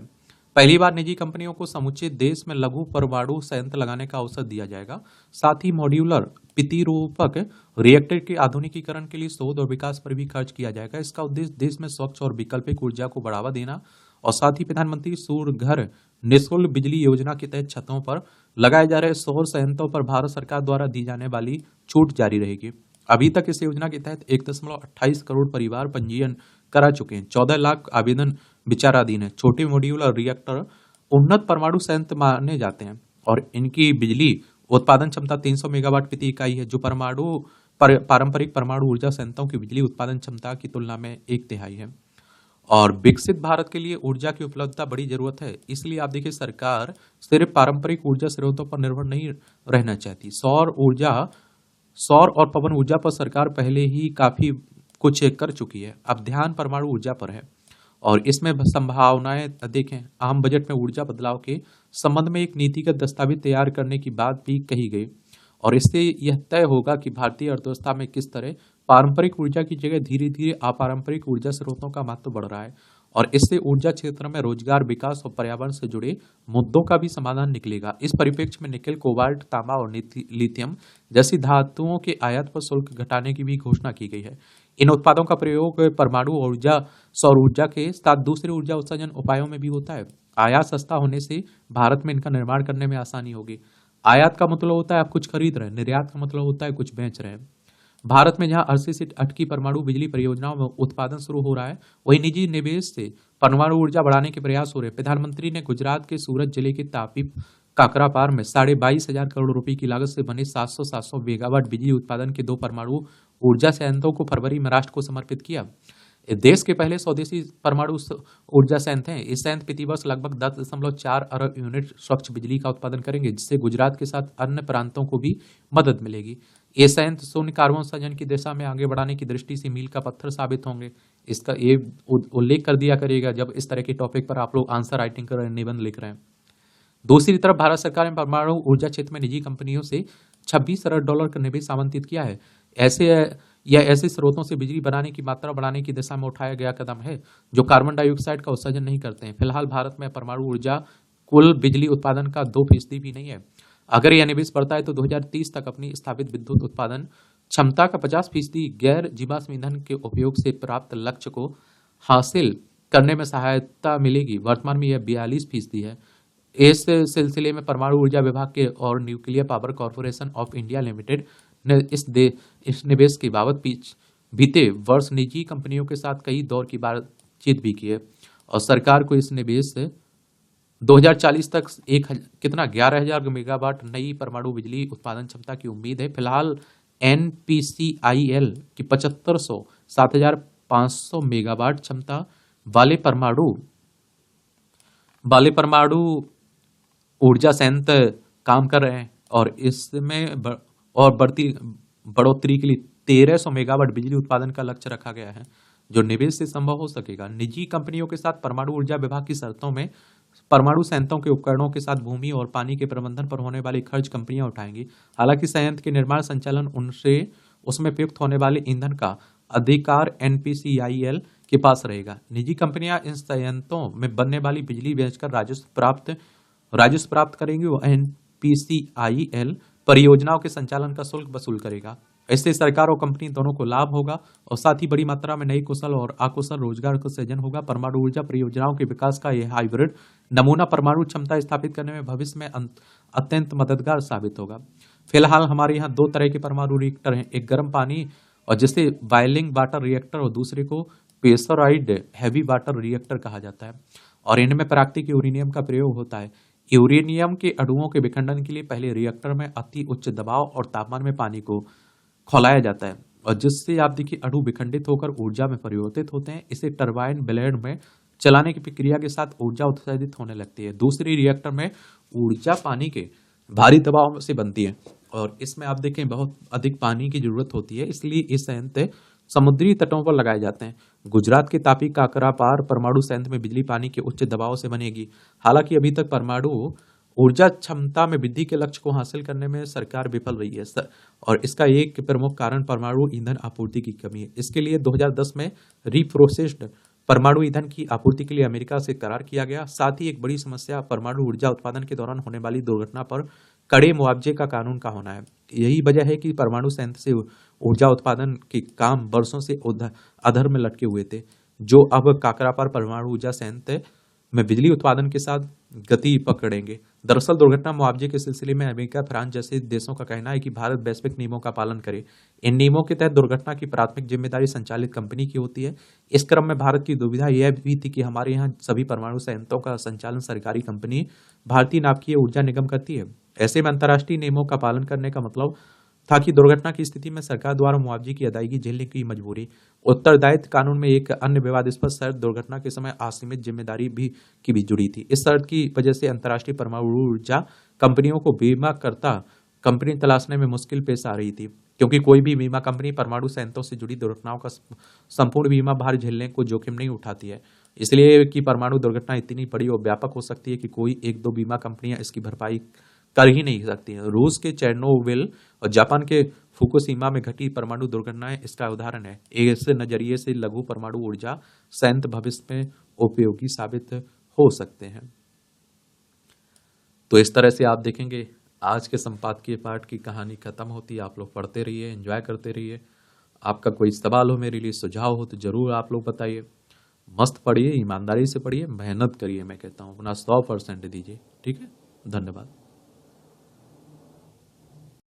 Speaker 1: पहली बार निजी कंपनियों को समूचे देश में लघु परमाणु संयंत्र लगाने का अवसर दिया जाएगा। साथ ही मॉड्यूलर प्रतिरूपक रिएक्टर के आधुनिकीकरण के लिए शोध और विकास पर भी खर्च किया जाएगा। इसका उद्देश्य देश में स्वच्छ और वैकल्पिक ऊर्जा को बढ़ावा देना और साथ ही प्रधानमंत्री सूर्य घर निःशुल्क बिजली योजना के तहत छतों पर लगाए जा रहे सौर संयंत्रों पर भारत सरकार द्वारा दी जाने वाली छूट जारी रहेगी। अभी तक इस योजना के तहत 1.28 करोड़ परिवार पंजीयन करा चुके हैं। 14 लाख आवेदन विचाराधीन है। छोटे मॉड्यूल और रिएक्टर उन्नत परमाणु संयंत्र माने जाते हैं और इनकी बिजली उत्पादन क्षमता 300 मेगावाट प्रति इकाई है, जो पारंपरिक परमाणु ऊर्जा संयंत्रों की बिजली उत्पादन क्षमता की तुलना में 1/3 है। और विकसित भारत के लिए ऊर्जा की उपलब्धता बड़ी जरूरत है, इसलिए आप देखिए सरकार सिर्फ पारंपरिक ऊर्जा स्रोतों पर निर्भर नहीं रहना चाहती। सौर और पवन ऊर्जा पर सरकार पहले ही काफी कुछ कर चुकी है। अब ध्यान परमाणु ऊर्जा पर है और इसमें संभावनाएं देखें। आम बजट में ऊर्जा बदलाव के संबंध में एक नीतिगत दस्तावेज तैयार करने की बात भी कही गई और इससे यह तय होगा कि भारतीय अर्थव्यवस्था में किस तरह पारंपरिक ऊर्जा की जगह धीरे धीरे अपारंपरिक ऊर्जा स्रोतों का महत्व बढ़ रहा है और इससे ऊर्जा क्षेत्र में रोजगार, विकास और पर्यावरण से जुड़े मुद्दों का भी समाधान निकलेगा। इस परिप्रेक्ष्य में निकेल, कोबाल्ट, तांबा और लिथियम जैसी धातुओं के आयात पर शुल्क घटाने की भी घोषणा की गई है। इन उत्पादों का प्रयोग परमाणु ऊर्जा, सौर ऊर्जा के साथ दूसरे ऊर्जा उत्सर्जन उपायों में भी होता है। आयात सस्ता होने से भारत में इनका निर्माण करने में आसानी होगी। आयात का मतलब होता है आप कुछ खरीद रहे हैं, निर्यात का मतलब होता है कुछ बेच रहे हैं। भारत में जहां 80 से 8 परमाणु बिजली परियोजनाओं में उत्पादन शुरू हो रहा है, वहीं निजी निवेश से परमाणु ऊर्जा बढ़ाने के प्रयास हो रहे हैं। प्रधानमंत्री ने गुजरात के सूरत जिले के तापी काकरापार में 22,500 करोड़ रुपए की लागत से बने 700 मेगावाट बिजली उत्पादन के 2 परमाणु ऊर्जा संयंत्रों को फरवरी में राष्ट्र को समर्पित किया। देश के पहले स्वदेशी परमाणु ऊर्जा संयंत्र हैं। इस संयंत्र प्रतिवर्ष लगभग 10.4 अरब यूनिट स्वच्छ बिजली का उत्पादन करेंगे, जिससे गुजरात के साथ अन्य प्रांतों को भी मदद मिलेगी। ये संयंत्र शून्य कार्बन उत्सर्जन की दिशा में आगे बढ़ाने की दृष्टि से मील का पत्थर साबित होंगे। इसका ये उल्लेख कर दिया करेगा जब इस तरह के टॉपिक पर आप लोग आंसर राइटिंग कर रहे हैं, निबंध लिख रहे हैं। दूसरी तरफ भारत सरकार ने परमाणु ऊर्जा क्षेत्र में निजी कंपनियों से 26 अरब डॉलर का निवेश आवंटित किया है। ऐसे स्रोतों से बिजली बनाने की मात्रा बढ़ाने की दिशा में उठाया गया कदम है जो कार्बन डाइऑक्साइड का उत्सर्जन नहीं करते हैं। फिलहाल भारत में परमाणु ऊर्जा कुल बिजली उत्पादन का 2% भी नहीं है। अगर यह निवेश बढ़ता है तो 2030 तक अपनी स्थापित विद्युत उत्पादन क्षमता का 50% गैर जीवाश्म ईंधन के उपयोग से प्राप्त लक्ष्य को हासिल करने में सहायता मिलेगी। वर्तमान में यह 42% है। इस सिलसिले में परमाणु ऊर्जा विभाग के और nuclear power corporation of India limited ने इस निवेश की बाबत बीते वर्ष निजी कंपनियों के साथ कई दौर की बातचीत भी की है और सरकार को इस निवेश से 2040 तक 11,000 मेगावाट नई परमाणु बिजली उत्पादन क्षमता की उम्मीद है। फिलहाल NPCIL की 7500 7,500 मेगावाट क्षमता वाले परमाणु ऊर्जा संयंत्र काम कर रहे हैं और इसमें बढ़ोतरी के लिए 1,300 मेगावाट बिजली उत्पादन का लक्ष्य रखा गया है, जो निवेश से संभव हो सकेगा। निजी कंपनियों के साथ परमाणु ऊर्जा विभाग की शर्तों में परमाणु संयंत्रों के उपकरणों के साथ भूमि और पानी के प्रबंधन पर होने वाले खर्च कंपनियां उठाएंगी। हालांकि संयंत्र के निर्माण संचालन उसमें प्रयुक्त होने वाले ईंधन का अधिकार NPCIL के पास रहेगा। निजी कंपनियां इन संयंत्रों में बनने वाली बिजली बेचकर राजस्व प्राप्त करेंगी। वो NPCIL परियोजनाओं के संचालन का शुल्क वसूल करेगा। इससे सरकार और कंपनी दोनों को लाभ होगा और साथ ही बड़ी मात्रा में नई कुशल और अकुशल रोजगार का सृजन होगा। परमाणु ऊर्जा परियोजनाओं के विकास का यह हाइब्रिड नमूना परमाणु क्षमता स्थापित करने में भविष्य में अत्यंत मददगार साबित होगा। फिलहाल हमारे यहाँ 2 तरह के परमाणु रिएक्टर हैं, एक गर्म पानी और जिसे बॉइलिंग वाटर रिएक्टर और दूसरे को प्रेशराइज्ड हैवी वाटर रिएक्टर कहा जाता है और इनमें प्राकृतिक यूरेनियम का प्रयोग होता है। यूरेनियम के अणुओं के विखंडन के लिए पहले रिएक्टर में अति उच्च दबाव और तापमान में पानी को खौलाया जाता है और जिससे आप देखिए अणु विखंडित होकर ऊर्जा में परिवर्तित होते हैं। इसे टरबाइन ब्लेड में चलाने की प्रक्रिया के साथ ऊर्जा उत्सर्जित होने लगती है। दूसरी रिएक्टर में ऊर्जा पानी के भारी दबाव से बनती है और इसमें आप देखें बहुत अधिक पानी की जरूरत होती है, इसलिए इस संयंत्र समुद्री तटों पर लगाए जाते हैं। गुजरात के तापी काकरापार परमाणु संयंत्र में बिजली पानी के उच्च दबाव से बनेगी। हालांकि अभी तक परमाणु ऊर्जा क्षमता में वृद्धि के लक्ष्य को हासिल करने में सरकार विफल रही है और इसका एक प्रमुख कारण परमाणु ईंधन आपूर्ति की कमी है। इसके लिए 2010 में रीप्रोसेस्ड परमाणु ईंधन की आपूर्ति के लिए अमेरिका से करार किया गया। साथ ही एक बड़ी समस्या परमाणु ऊर्जा उत्पादन के दौरान होने वाली दुर्घटना पर कड़े मुआवजे का कानून का होना है। यही वजह है कि परमाणु संयंत्र से ऊर्जा उत्पादन के काम वर्षों से अधर में लटके हुए थे, जो अब काकरापार परमाणु ऊर्जा संयंत्र में बिजली उत्पादन के साथ गति पकड़ेंगे। दरअसल दुर्घटना मुआवजे के सिलसिले में अमेरिका, फ्रांस जैसे देशों का कहना है कि भारत वैश्विक नियमों का पालन करे। इन नियमों के तहत दुर्घटना की प्राथमिक जिम्मेदारी संचालित कंपनी की होती है। इस क्रम में भारत की दुविधा यह भी थी कि हमारे यहाँ सभी परमाणु संयंत्रों का संचालन सरकारी कंपनी भारतीय नाभिकीय ऊर्जा निगम करती है। ऐसे में अंतर्राष्ट्रीय नियमों का पालन करने का मतलब था कि दुर्घटना की स्थिति में सरकार द्वारा मुआवजे की अदायगी झेलने की मजबूरी। उत्तरदायित्व कानून में एक अन्य विवादास्पद शर्त दुर्घटना के समय असीमित जिम्मेदारी भी जुड़ी थी। इस शर्त की वजह से अंतर्राष्ट्रीय परमाणु ऊर्जा कंपनियों को बीमा करता कंपनी तलाशने में मुश्किल पेश आ रही थी, क्योंकि कोई भी बीमा कंपनी परमाणु संयंत्रों से जुड़ी दुर्घटनाओं का संपूर्ण बीमा भार झेलने को जोखिम नहीं उठाती है। इसलिए कि परमाणु दुर्घटना इतनी बड़ी और व्यापक हो सकती है कि कोई एक दो बीमा कंपनियां इसकी भरपाई कर ही नहीं सकती हैं। रूस के चेर्नोबिल और जापान के फुकुशिमा में घटी परमाणु दुर्घटनाएं इसका उदाहरण है। इस नजरिए से लघु परमाणु ऊर्जा संयंत्र भविष्य में उपयोगी साबित हो सकते हैं। तो इस तरह से आप देखेंगे आज के संपादकीय पाठ की कहानी खत्म होती है। आप लोग पढ़ते रहिए, एंजॉय करते रहिए। आपका कोई सवाल हो मेरे लिए, सुझाव हो तो जरूर आप लोग बताइए। मस्त पढ़िए, ईमानदारी से पढ़िए, मेहनत करिए। मैं कहता हूँ अपना 100% दीजिए। ठीक है, धन्यवाद।